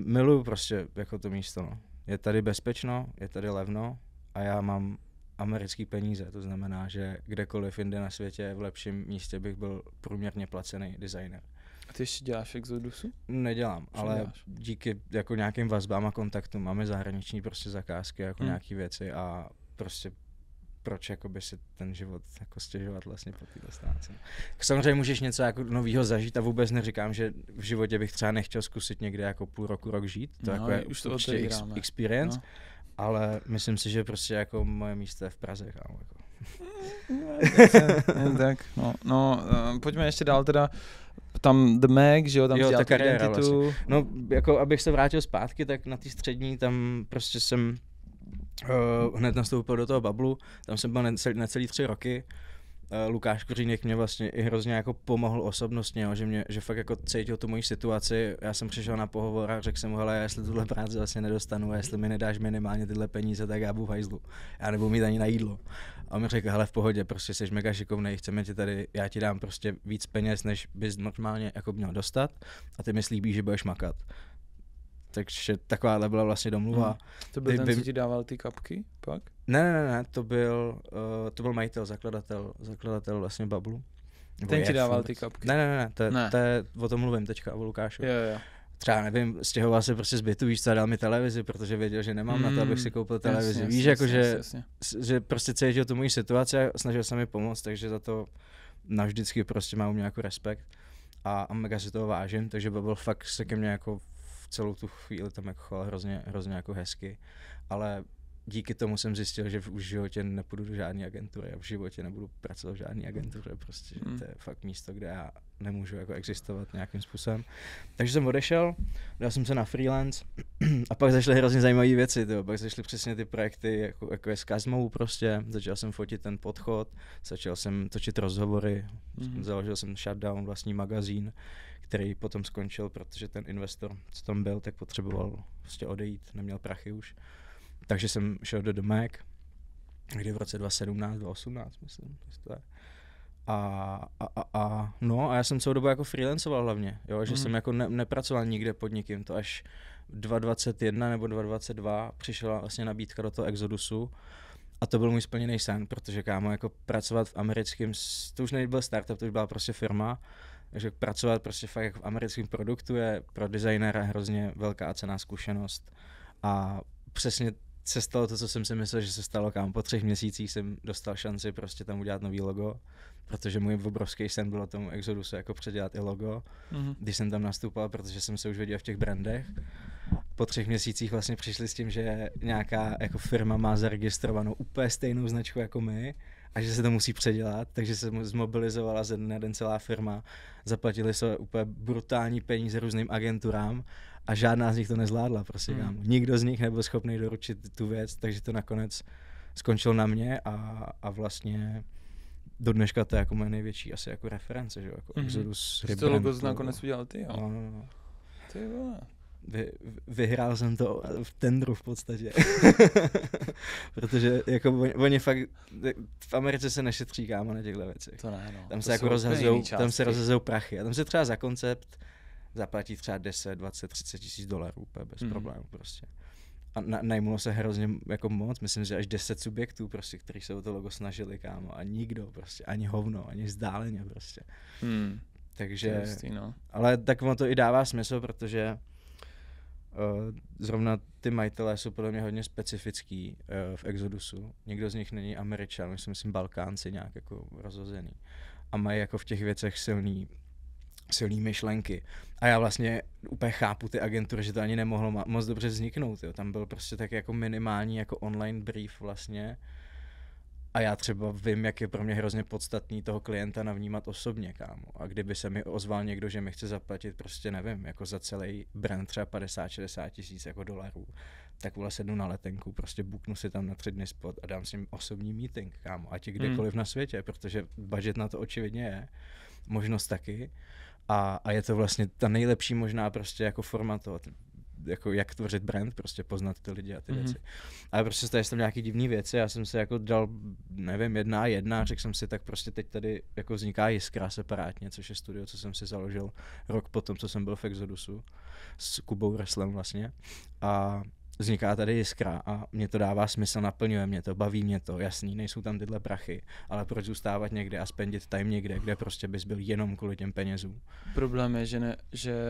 miluju prostě jako to místo. No. Je tady bezpečno, je tady levno a já mám americký peníze, to znamená, že kdekoliv jinde na světě v lepším místě bych byl průměrně placený designer. A ty ještě děláš v Exodusu? Nedělám, ale díky jako nějakým vazbám a kontaktům máme zahraniční prostě zakázky, jako nějaký věci a prostě proč jakoby si ten život jako stěžovat vlastně po této stránce. Samozřejmě můžeš něco jako novýho zažít a vůbec neříkám, že v životě bych třeba nechtěl zkusit někde jako půl roku, rok žít, to jako je už to určitě experience. Ale myslím si, že prostě jako moje místo je v Praze, kámo. Jako. Tak, pojďme ještě dál teda. tam The Mac, že jo, tam jo, dělal ta kariéra identitu. Vlastně. No, jako abych se vrátil zpátky, tak na té střední tam prostě jsem hned nastoupil do toho bablu, tam jsem byl necelý 3 roky. Lukáš Kořínek mě vlastně i hrozně jako pomohl osobnostně, jo, že fakt jako cítil tu moji situaci. Já jsem přišel na pohovor a řekl jsem mu, hele, jestli tuhle práci vlastně nedostanu a jestli mi nedáš minimálně tyhle peníze, tak já budu v hajzlu. Já nebudu mít ani na jídlo. A on mi řekl, hele, v pohodě, prostě jsi mega šikovnej, chceme ti tady, já ti dám prostě víc peněz, než bys normálně jako měl dostat a ty mi slíbíš, že budeš makat. Takže takováhle byla vlastně domluva. To byl ten, co ti dával ty kapky pak? Ne, to byl majitel, zakladatel vlastně Bablu. Ten ti dával ty kapky? Ne, to je, o tom mluvím teďka, o Lukášu. Jo. Třeba nevím, stěhoval se prostě z bytu, víš co, a dal mi televizi, protože věděl, že nemám na to, abych si koupil televizi. Jasně, víš, jasně. že prostě cítil tu moji situaci a snažil se mi pomoct, takže za to navždycky prostě mám nějaký respekt a mega si toho vážím, takže byl fakt se ke mně jako v celou tu chvíli tam jako choval hrozně jako hezky, ale díky tomu jsem zjistil, že už v životě nepůjdu do žádné agentury a v životě nebudu pracovat v žádné agentuře, prostě, že to je fakt místo, kde já nemůžu jako existovat nějakým způsobem. Takže jsem odešel, dal jsem se na freelance a pak zašly hrozně zajímavé věci, pak zašly přesně ty projekty, jako je s Kazmou prostě, začal jsem fotit ten podchod, začal jsem točit rozhovory, založil jsem Shutdown, vlastní magazín, který potom skončil, protože ten investor, co tam byl, tak potřeboval prostě odejít, neměl prachy už. Takže jsem šel do The Mac, kdy v roce 2017, 2018, myslím, to je. No a já jsem celou dobu jako freelancoval hlavně, jo, že jsem jako nepracoval nikde pod nikým, to až 2021 nebo 2022 přišla vlastně nabídka do toho Exodusu a to byl můj splněný sen, protože kámo, jako pracovat v americkém, to už nebyl startup, to už byla prostě firma, takže pracovat prostě fakt jako v americkém produktu je pro designéra hrozně velká a cenná zkušenost a přesně se stalo to, co jsem si myslel, že se stalo, kámo. Po 3 měsících jsem dostal šanci prostě tam udělat nový logo, protože můj obrovský sen bylo tomu Exodusu jako předělat i logo, když jsem tam nastupoval, protože jsem se už viděl v těch brandech. Po 3 měsících vlastně přišli s tím, že nějaká jako firma má zaregistrovanou úplně stejnou značku jako my a že se to musí předělat, takže se zmobilizovala ze dne na den celá firma, zaplatili se úplně brutální peníze různým agenturám a žádná z nich to nezvládla, prostě kámo. Nikdo z nich nebyl schopný doručit tu věc, takže to nakonec skončilo na mě a vlastně do dneška to je jako moje největší asi jako reference, že jo, jako Exodus. To logo nakonec udělal ty, jo? No. Ty vole. Vyhrál jsem to v tendru v podstatě. Protože jako oni fakt, v Americe se nešetří, kámo, na těchto věcech. To ne, no. Tam se jako rozhazují prachy a tam se třeba za koncept zaplatí třeba 10, 20, 30 tisíc dolarů úplně bez problémů prostě. A najmulo se hrozně jako moc, myslím, že až 10 subjektů prostě, kteří se o to logo snažili, kámo, a nikdo prostě, ani hovno, ani vzdáleně prostě. Takže, no. ale tak ono to i dává smysl, protože zrovna ty majitelé jsou podle mě hodně specifický v Exodusu. Nikdo z nich není Američan, my jsme myslím Balkánci nějak jako rozhozený. A mají jako v těch věcech silný myšlenky. A já vlastně úplně chápu ty agentury, že to ani nemohlo moc dobře vzniknout. Jo. Tam byl prostě tak jako minimální jako online brief vlastně. A já třeba vím, jak je pro mě hrozně podstatný toho klienta navnímat osobně, kámo. A kdyby se mi ozval někdo, že mi chce zaplatit prostě nevím, jako za celý brand třeba 50-60 tisíc jako dolarů, tak vole sednu na letenku, prostě booknu si tam na 3 dny spot a dám si jim osobní meeting, kámo. Ať je kdekoliv na světě, protože budget na to očividně je, možnost taky. A je to vlastně ta nejlepší možná prostě jako forma toho, jako jak tvořit brand, prostě poznat ty lidi a ty věci. Ale prostě tady jsem nějaký divný věci, já jsem si jako dal, nevím, 1 a řekl jsem si, tak prostě teď tady jako vzniká Jiskra separátně, což je studio, co jsem si založil rok potom, co jsem byl v Exodusu s Kubou Reslem vlastně. A vzniká tady Jiskra a mě to dává smysl, naplňuje mě to, baví mě to, jasný, nejsou tam tyhle prachy, ale proč zůstávat někde a spendit time někde, kde prostě bys byl jenom kvůli těm penězům. Problém je, že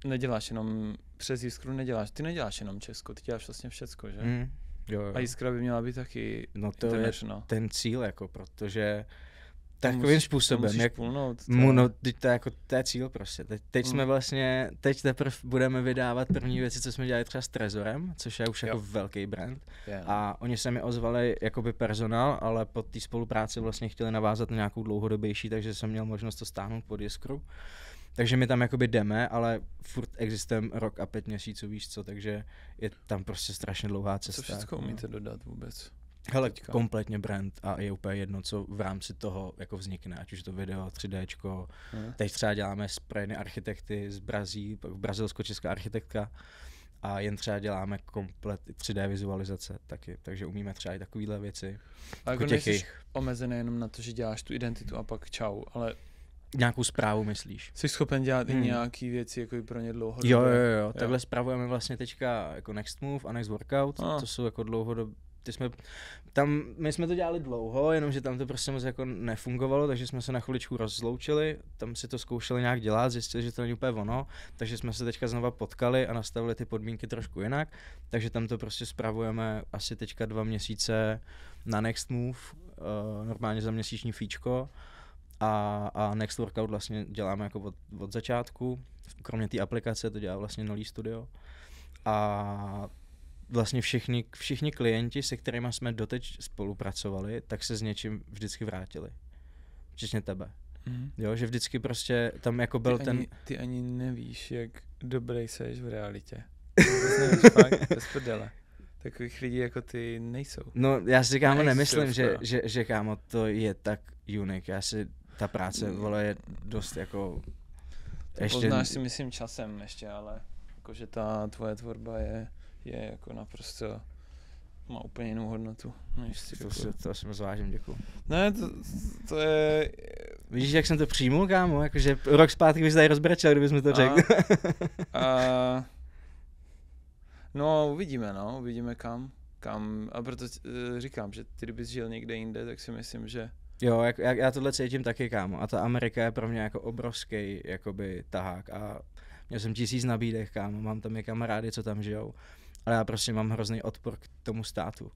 neděláš jenom přes Jiskru, ty neděláš jenom Česko, ty děláš vlastně všecko, že? Jo. A Jiskra by měla být taky no to je ten cíl, jako, protože takovým způsobem, jak půlnout, no, teď to je cíl prostě. Teď jsme vlastně, teď teprve budeme vydávat první věci, co jsme dělali třeba s Trezorem, což je už jako velký brand. A oni se mi ozvali jakoby personál, ale pod té spolupráci vlastně chtěli navázat na nějakou dlouhodobější, takže jsem měl možnost to stáhnout pod Jiskru. Takže my tam jakoby jdeme, ale furt existujeme rok a 5 měsíců, víš co, takže je tam prostě strašně dlouhá cesta. Co všechno umíte dodat vůbec? Hele, kompletně brand a je úplně jedno, co v rámci toho jako vznikne, ať už to video, 3Dčko. Teď třeba děláme s projeny architekty z Brazí, brazilsko-česká architektka a jen třeba děláme komplet 3D vizualizace taky, takže umíme třeba i takovýhle věci. A jako nejsi omezený jenom na to, že děláš tu identitu a pak čau, ale nějakou zprávu myslíš? Jsi schopen dělat i nějaký věci jako i pro ně dlouhodobě? Jo. Takhle spravujeme vlastně teďka jako Next Move a Next Workout, to jsou jako dlouhodobě. My jsme to dělali dlouho, jenomže tam to prostě moc jako nefungovalo, takže jsme se na chviličku rozloučili, tam si to zkoušeli nějak dělat, zjistili, že to není úplně ono, takže jsme se teďka znova potkali a nastavili ty podmínky trošku jinak, takže tam to prostě spravujeme asi teďka 2 měsíce na Next Move, normálně za měsíční fíčko a Next Workout vlastně děláme jako od začátku, kromě té aplikace to dělá vlastně Nolí Studio a vlastně všichni klienti, se kterými jsme doteď spolupracovali, tak se s něčím vždycky vrátili. Včetně tebe. Jo, že vždycky prostě tam jako byl Ty ani nevíš, jak dobrý seš v realitě. To nevíš fakt, bez prdele. Takových lidí jako ty nejsou. No já si kámo nemyslím, že kámo to je tak unique. Ta práce, vole, je dost jako ještě... Poznáš si myslím časem ještě, ale jakože ta tvoje tvorba je jako naprosto, má úplně jinou hodnotu. To si moc vážím, děkuju. Ne, to je... Vidíš, jak jsem to přijmul, kámo? Jakože rok zpátky bys tady rozbrečel, kdybys mi to řekl. No, uvidíme kam. A proto říkám, že ty kdybys žil někde jinde, tak si myslím, že... Jo, já tohle cítím taky, kámo. A ta Amerika je pro mě jako obrovský jakoby tahák a měl jsem 1000 nabídek, kámo, mám tam i kamarády, co tam žijou, ale já prostě mám hrozný odpor k tomu státu.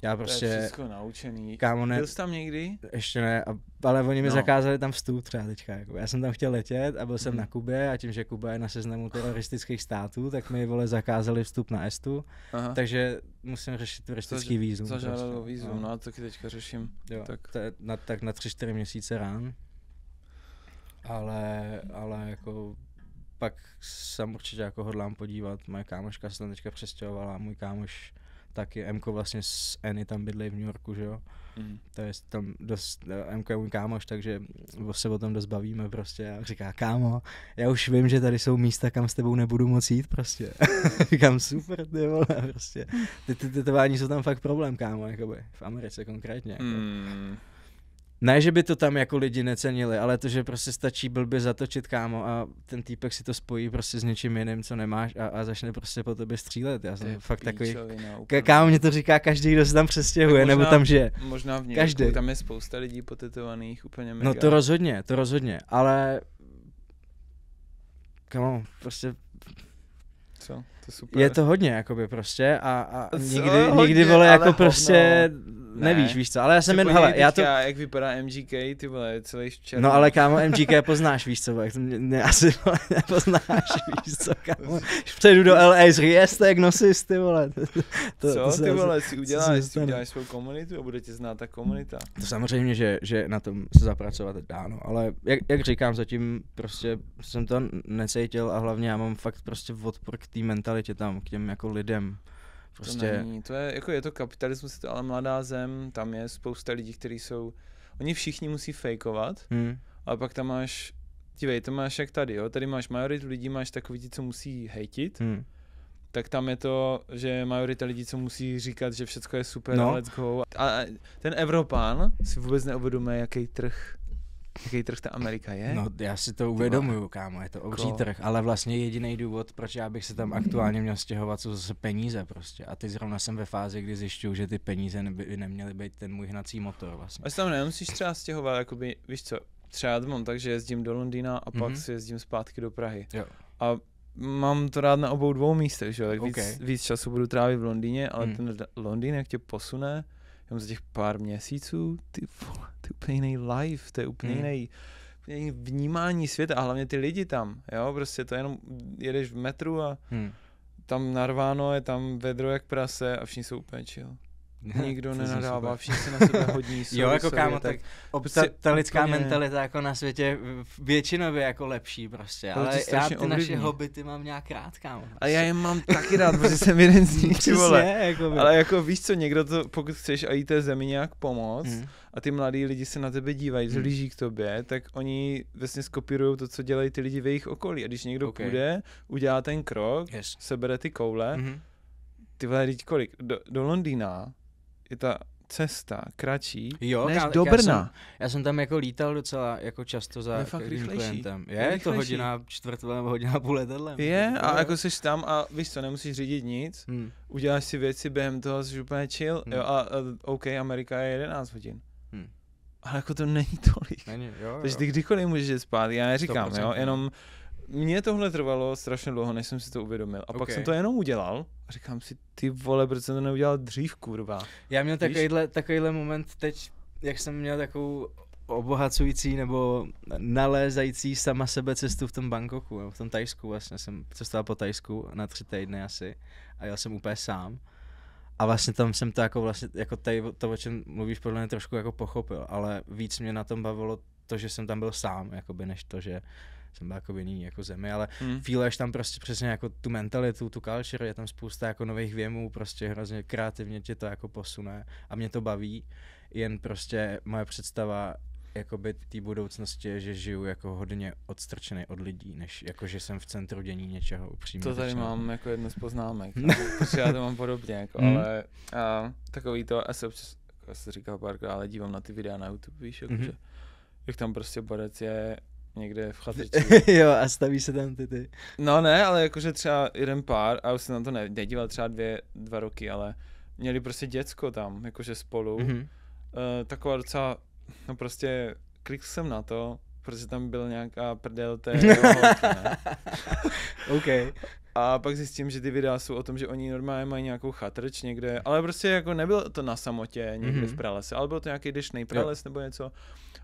Já prostě... To je všechno naučený. Kámo, byl jsi tam někdy? Ještě ne, ale oni mi zakázali tam vstup třeba teďka. Jako. Já jsem tam chtěl letět a byl jsem na Kubě a tím, že Kuba je na seznamu teroristických států, tak mi zakázali vstup na Estu, takže musím řešit turistický vízum. Zažádal o vízum, no a taky teďka řeším. Jo, tak na 3-4 měsíce rán, ale jako... Pak jsem určitě jako hodlám podívat, moje kámoška se tam teďka přestěhovala, můj kámoš taky, Mko vlastně s Annie tam bydlí v New Yorku, že jo. To je tam dost, Mko je můj kámoš, takže se o tom dost bavíme prostě a říká, kámo, já už vím, že tady jsou místa, kam s tebou nebudu moc jít prostě. Říkám, super, ty vole, prostě. Ty tetování jsou tam fakt problém, kámo, jakoby, v Americe konkrétně. Jako. Ne, že by to tam jako lidi necenili, ale to, že prostě stačí blbě zatočit, kámo, a ten týpek si to spojí prostě s něčím jiným, co nemáš a začne prostě po tobě střílet. Já jsem fakt takový, kámo, mě to říká každý, kdo se tam přestěhuje, nebo tam žije. Možná v Německu, tam je spousta lidí potetovaných, úplně mega. No to rozhodně, ale kámo, prostě... Co? To super. Je to hodně, jakoby prostě a nikdy vole, jako prostě... Nevíš, víš co, ale já jsem jen, hele, já to... Jak vypadá MGK, ty vole, celý černý. No ale kámo, MGK poznáš, víš co, asi nepoznáš, víš co, kámo. Přejdu do LA, říct, jak nosis, ty vole. Ty vole, si uděláš svou komunitu a bude tě znát ta komunita. To samozřejmě, že na tom se zapracovat dá, no, ale jak říkám, zatím prostě jsem to necítil a hlavně já mám fakt prostě odpor k té mentalitě tam, k těm jako lidem. Prostě... To není, to je, jako je to kapitalismus, ale mladá zem, tam je spousta lidí, kteří jsou, oni všichni musí fejkovat, ale pak tam máš, dívej, to máš jak tady, jo, tady máš majoritu lidí, máš takový ti, co musí hejtit, tak tam je to, že majorita lidí, co musí říkat, že všecko je super, let's go. A ten Evropán si vůbec neuvědomuje, jaký trh ta Amerika je? No, já si to uvědomuju, kámo, je to obří trh, ale vlastně jediný důvod, proč já bych se tam aktuálně měl stěhovat, jsou zase peníze prostě. A teď zrovna jsem ve fázi, kdy zjišťuju, že ty peníze by neměly být ten můj hnací motor vlastně. A tam nemusíš třeba stěhovat, jakoby, víš co, třeba mám tak, že jezdím do Londýna a pak si jezdím zpátky do Prahy. Jo. A mám to rád na obou dvou místech, že jo, tak víc času budu trávit v Londýně, ale ten Londýn, jak tě posune, jenom za těch pár měsíců, ty vole, to je úplně jiný life, to je úplně jiný vnímání světa a hlavně ty lidi tam, jo, prostě to jenom jedeš v metru a tam narváno, je tam vedro jak prase a všichni jsou úplně chill. Nikdo nenadává, všichni se na sebe hodní. Jo, jako kámo, tak ta lidská mentalita jako na světě většinově jako lepší prostě, ale já ty naše hobity mám nějak rád, kámo. A já je mám taky rád, protože jsem jeden z nich, ale jako víš co, někdo to, pokud chceš a jí té zemi nějak pomoct a ty mladí lidi se na tebe dívají, zhlíží k tobě, tak oni vlastně skopírujou to, co dělají ty lidi v jejich okolí a když někdo půjde, udělá ten krok, sebere ty koule, ty vole, teď kolik, do Londýna je ta cesta kratší než do Brna. Já jsem tam jako lítal docela jako často za klientem. Je to hodina, čtvrtletí nebo hodina půl letadlem. Je a jako seš tam a víš co, nemusíš řídit nic, uděláš si věci během toho, jsi úplně chill, jo, a OK, Amerika je 11 hodin. Ale jako to není tolik. Takže ty kdykoliv můžeš jít spát, já neříkám, jo, jenom mně tohle trvalo strašně dlouho, než jsem si to uvědomil. A pak jsem to jenom udělal a říkám si, ty vole, proč jsem to neudělal dřív, kurva. Já měl takovýhle moment teď, jak jsem měl takovou obohacující nebo nalézající sama sebe cestu v tom Bangkoku, v tom Thajsku vlastně. Jsem cestoval po Thajsku na 3 týdny asi a jel jsem úplně sám. A vlastně tam jsem to jako vlastně, jako to, o čem mluvíš, podle mě trošku jako pochopil, ale víc mě na tom bavilo to, že jsem tam byl sám, jakoby, než to, že jsem byl jako v jiný jako zemi, ale feeluješ tam prostě přesně jako tu mentalitu, tu culture, je tam spousta jako nových věmů, prostě hrozně kreativně tě to jako posune a mě to baví, jen prostě moje představa jakoby té budoucnosti je, že žiju jako hodně odstrčený od lidí, než jako, že jsem v centru dění něčeho upřímně. To tady mám jako jedno z poznámek, protože já to mám podobně, jako, ale takový to, já se říkal párkrát, ale dívám na ty videa na YouTube, víš, jako, že jak tam prostě borec je někde v chatičce. Jo, a staví se tam ty. No ne, ale jakože třeba jeden pár, a už jsem na to nedíval třeba 2 roky, ale měli prostě děcko tam, jakože spolu. Taková docela, no prostě klikl jsem na to, protože tam byl nějaká prdel té holky, ne? OK. A pak zjistím, že ty videa jsou o tom, že oni normálně mají nějakou chatrč někde, ale prostě jako nebylo to na samotě někde v pralese, ale byl to nějaký deštný prales nebo něco.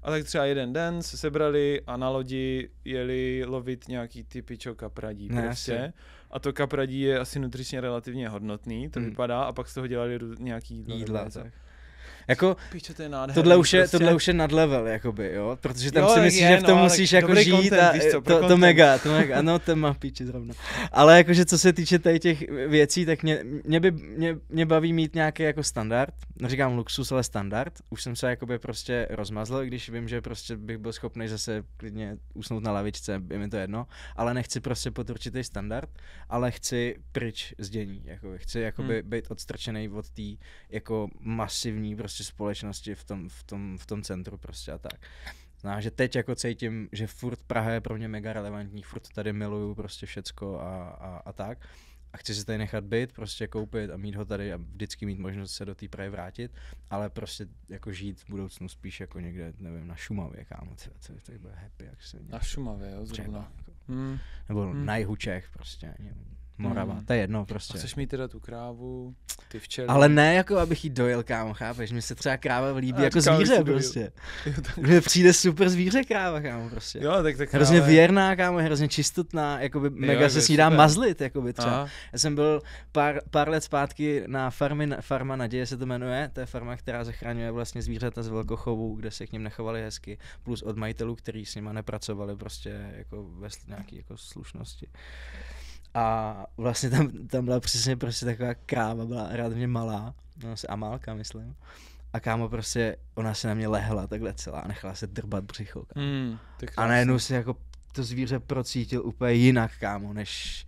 A tak třeba jeden den se sebrali a na lodi jeli lovit nějaký ty pičo kapradí prostě. A to kapradí je asi nutričně relativně hodnotný, to vypadá, a pak z toho dělali nějaký jídla. Jako, Píče, to je nádherný, tohle už je nad level, jakoby, jo, protože tam si myslíš, že v tom musíš jako žít content, a víš co, to mega, ano, to má píči zrovna. Ale jakože co se týče tady těch věcí, tak mě baví mít nějaký jako standard, neříkám luxus, ale standard, už jsem se jakoby prostě rozmazl, když vím, že prostě bych byl schopný zase klidně usnout na lavičce, je mi to jedno, ale nechci prostě pod určitý standard, ale chci pryč z dění, jakoby, chci jakoby být odstrčený od té jako masivní prostě společnosti v tom centru prostě a tak. Znamená, že teď jako cítím, že furt Praha je pro mě mega relevantní, furt tady miluju prostě všecko a tak. A chci si tady nechat být, prostě koupit a mít ho tady a vždycky mít možnost se do té Prahy vrátit, ale prostě jako žít v budoucnu spíš jako někde, nevím, na Šumavě, kámo, to bude happy, jak se na Šumavě, jo, zrovna. Nebo na jihu Čech prostě, Morava, to je jedno prostě. A chceš mít teda tu krávu, ty včely? Ale ne jako abych jí dojel, kámo, chápeš? Mně se třeba kráva líbí jako zvíře prostě. Mně přijde super zvíře kráva, kámo, prostě. Jo, tak kráva hrozně věrná, kámo, hrozně čistotná, jakoby mega se s ní dá mazlit, jakoby třeba. Aha. Já jsem byl pár let zpátky na Farma Naděje se to jmenuje, to je farma, která zachraňuje vlastně zvířata z velkochovu, kde se k nim nechovali hezky, plus od majitelů, kteří s nima nepracovali prostě jako ve nějaký jako slušnosti. A vlastně tam byla přesně prostě taková kráva, byla relativně malá, no se Amálka, myslím. A kámo prostě, ona se na mě lehla takhle celá a nechala se drbat břicho, kámo. A najednou si jako to zvíře procítil úplně jinak, kámo, než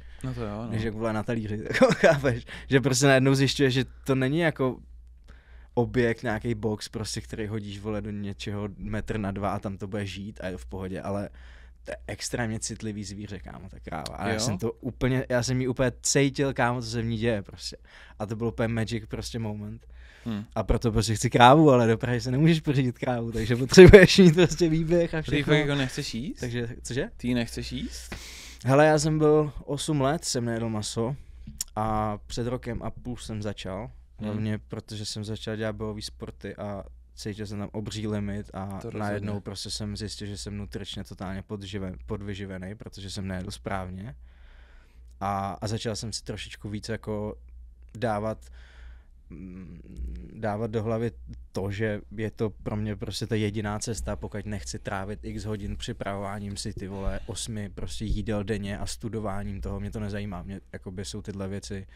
jak byla na talíři, jako, chápeš? Že prostě najednou zjišťuje, že to není jako objekt, nějaký box prostě, který hodíš, vole, do něčeho 1,2 metru a tam to bude žít a je v pohodě, ale to je extrémně citlivý zvíře, kámo, ta kráva. A já jsem jí úplně cítil, kámo, co se v ní děje prostě. A to byl úplně magic prostě moment. A proto prostě chci krávu, ale do Prahy se nemůžeš pořídit krávu, takže potřebuješ mít prostě výběh a všechno. Ty jako nechceš jíst? Takže, cože? Ty nechceš jíst? Hele, já jsem byl 8 let, jsem nejedl maso a před 1,5 rokem jsem začal Hlavně protože jsem začal dělat bojový sporty a cítil jsem tam obří limit a najednou prostě jsem zjistil, že jsem nutričně totálně podvyživený, protože jsem nejedl správně. A začal jsem si trošičku víc jako dávat do hlavy to, že je to pro mě prostě ta jediná cesta, pokud nechci trávit x hodin připravováním si ty vole 8 prostě jídel denně a studováním toho, mě to nezajímá, mě jakoby jsou tyhle věci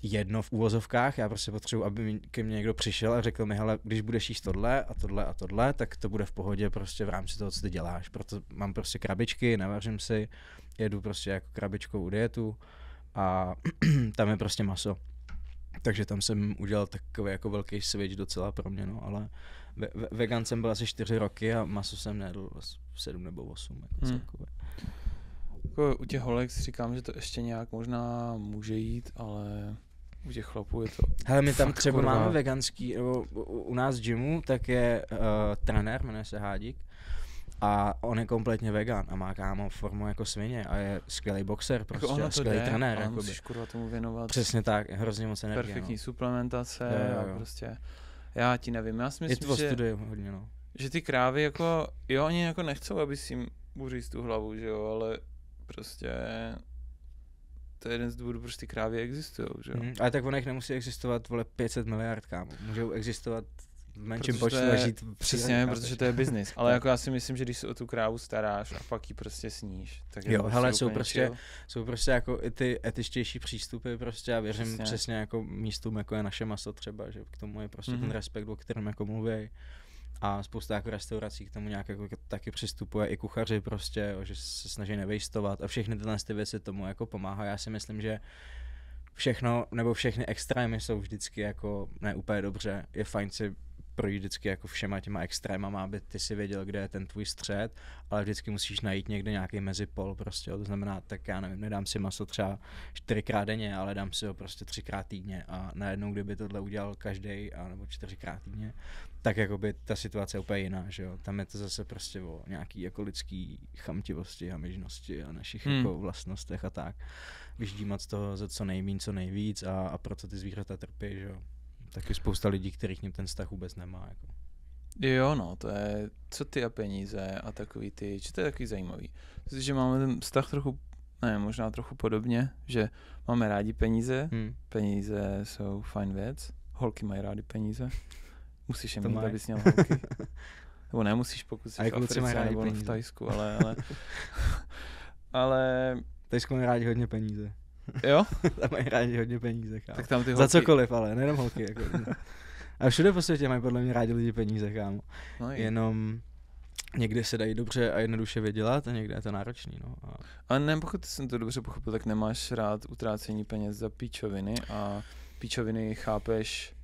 jedno v úvozovkách, já prostě potřebuji, aby ke mně někdo přišel a řekl mi, hele, když budeš jíst tohle a tohle a tohle, tak to bude v pohodě prostě v rámci toho, co ty děláš, proto mám prostě krabičky, navařím si, jedu prostě jako krabičkovou dietu a tam je prostě maso. Takže tam jsem udělal takový jako velký switch docela pro mě, no, ale vegan jsem byl asi 4 roky a maso jsem nejedl 7 nebo 8, jako celkově. Jako u těch holek si říkám, že to ještě nějak možná může jít, ale u těch chlapů je to... Hele, my tam třeba máme veganský, nebo u nás v gymu, tak je trenér, jmenuje se Hádík, a on je kompletně vegan a má kámo formu jako svině a je skvělý boxer, prostě jako skvělý trenér. Ale musíš kurva tomu věnovat. Přesně tak, hrozně moc energie. Perfektní suplementace a prostě, já ti nevím, já si myslím, hodně, no. Že ty krávy jako, jo, oni jako nechcou, aby si jim uříct tu hlavu, že jo, ale prostě to je jeden z důvodů, proč ty krávy existují, že jo. Ale tak ono jich nemusí existovat, vole, 500 miliard, kámo. Můžou existovat v menším počtu a žít. Přesně, protože to je biznis. Ale jako já si myslím, že když se o tu krávu staráš a pak ji prostě sníš, tak jo, hele, jsou prostě jako i ty etičtější přístupy prostě, já věřím přesně jako místům, jako je naše maso třeba, že k tomu je prostě ten respekt, o kterém jako mluví. A spousta jako restaurací k tomu nějak jako taky přistupuje, i kuchaři prostě, že se snaží nevejstovat a všechny tyhle věci tomu jako pomáhají. Já si myslím, že všechno, nebo všechny extrémy jsou vždycky jako ne úplně dobře. Je fajn si projít vždycky jako všema těma extrémama, aby ty si věděl, kde je ten tvůj střed, ale vždycky musíš najít někde nějaký mezipol prostě, to znamená, tak já nevím, nedám si maso třeba 4krát denně, ale dám si ho prostě 3krát týdně a najednou, kdyby tohle udělal každý, nebo 4krát týdně, tak jako by ta situace je úplně jiná, že jo, tam je to zase prostě o nějaký jako lidský chamtivosti a myžnosti a našich jako vlastnostech a tak, vyždímat z toho za co nejmíň, co nejvíc a proto ty zvířata trpí, že jo. Taky spousta lidí, kterých ním ten vztah vůbec nemá. Jako. Jo, no, to je, co ty a peníze a takový ty, to je takový zajímavý. Myslím, že máme ten vztah trochu, ne, možná trochu podobně, že máme rádi peníze, peníze jsou fajn věc, holky mají rádi peníze, musíš je mít, abys měl holky. Nebo nemusíš, pokud jsi v Africe nebo v Tajsku, ale... Tajsku mají rádi hodně peníze. Jo? Tam mají rádi hodně peníze, kámo. Tak tam ty holky... Za cokoliv, ale nejenom holky. Jako. A všude po světě mají podle mě rádi lidi peníze, kámo. No jenom někde se dají dobře a jednoduše vydělat a někde je to náročný, no. A ne, pokud jsem to dobře pochopil, tak nemáš rád utrácení peněz za píčoviny a píčoviny chápeš...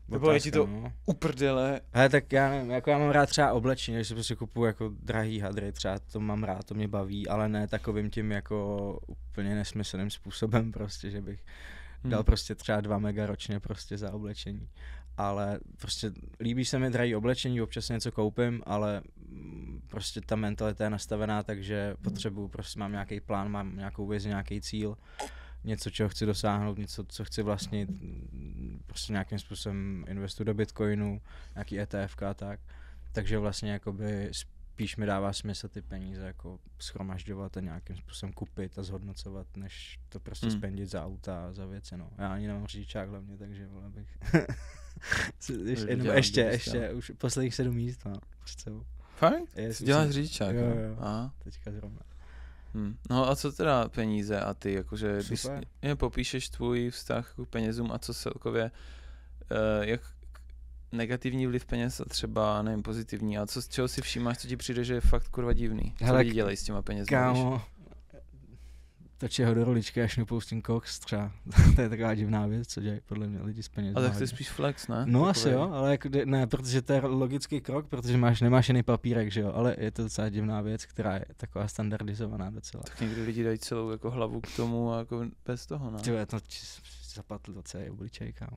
Nebo je ti to uprdele. Ale tak já nevím, jako já mám rád třeba oblečení, že si prostě kupuju jako drahý hadry, třeba to mám rád, to mě baví, ale ne takovým tím jako úplně nesmyslným způsobem prostě, že bych dal prostě třeba 2 mega ročně prostě za oblečení. Ale prostě líbí se mi drahý oblečení, občas něco koupím, ale prostě ta mentalita je nastavená, takže potřebuju, prostě mám nějaký plán, mám nějakou vizi, nějaký cíl. Něco, čeho chci dosáhnout, něco, co chci vlastnit, prostě nějakým způsobem investuju do Bitcoinu, nějaký ETF a tak. Takže vlastně jakoby spíš mi dává smysl ty peníze jako shromažďovat a nějakým způsobem kupit a zhodnocovat, než to prostě spendit za auta a za věci, no. Já ani nemám řidičák hlavně, takže vole bych... ještě, už posledních 7 míst mám před sebou. Fakt? Děláš řidičák? Jo. Teďka zrovna. No a co teda peníze a ty, jakože když popíšeš tvůj vztah k penězům a co celkově, jak negativní vliv peněz a třeba, nevím, pozitivní, a co, z čeho si všímáš, co ti přijde, že je fakt kurva divný, co lidi dělají s těma penězmi, kámo, točí ho do roličky a šňupou s tím koks třeba. To je taková divná věc, co dělají podle mě lidi s penězmi. Ale tak to je spíš flex, ne? No asi jo, ale jako, ne, protože to je logický krok, protože nemáš jiný papírek, že jo, ale je to docela divná věc, která je taková standardizovaná docela. Tak někdy lidi dají celou jako hlavu k tomu a jako bez toho, ne? Tyhle, to zapadl do celý obličej, kámo.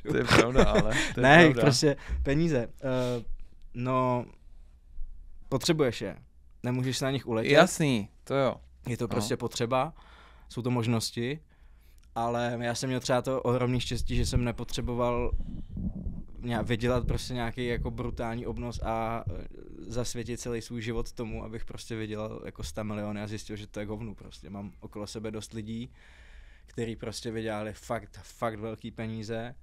To je pravda, ale. To je ne, pravda. prostě peníze. No, potřebuješ je. Nemůžeš se na nich uletět. Jasný, to jo. Je to prostě potřeba, jsou to možnosti ale já jsem měl třeba to ohromný štěstí, že jsem nepotřeboval vydělat prostě nějaký jako brutální obnos a zasvětit celý svůj život tomu, abych prostě vydělal jako 100 miliony a zjistil, že to je hovnu prostě. Mám okolo sebe dost lidí, kteří prostě vydělali fakt velký peníze,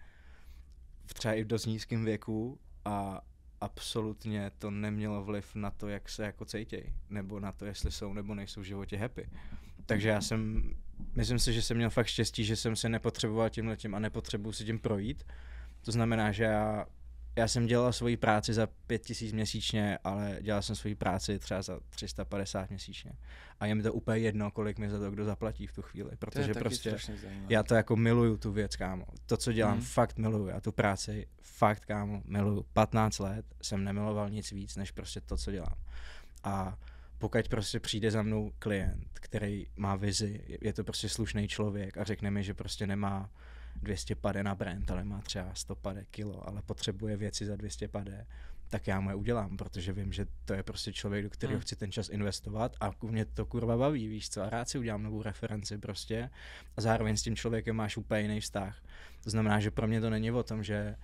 třeba i v dost nízkém věku a absolutně to nemělo vliv na to, jak se jako cítěj, nebo na to, jestli jsou nebo nejsou v životě happy. Takže myslím si, že jsem měl fakt štěstí, že jsem se nepotřeboval tímhletím a nepotřebuji si tím projít. To znamená, že já jsem dělal svoji práci za 5 000 měsíčně, ale dělal jsem svoji práci třeba za 350 měsíčně. A je mi to úplně jedno, kolik mi za to kdo zaplatí v tu chvíli, protože prostě já to jako miluju tu věc, kámo. To, co dělám, fakt miluju. Já tu práci fakt, kámo, miluju. 15 let jsem nemiloval nic víc, než prostě to, co dělám. A pokud prostě přijde za mnou klient, který má vizi, je to prostě slušný člověk a řekne mi, že prostě nemá 200 pade na brand, ale má třeba 100 pade kilo, ale potřebuje věci za 200 pade, tak já mu je udělám, protože vím, že to je prostě člověk, do kterého chci ten čas investovat a mě to kurva baví, víš co, a rád si udělám novou referenci prostě a zároveň s tím člověkem máš úplně jiný vztah. To znamená, že pro mě to není o tom, že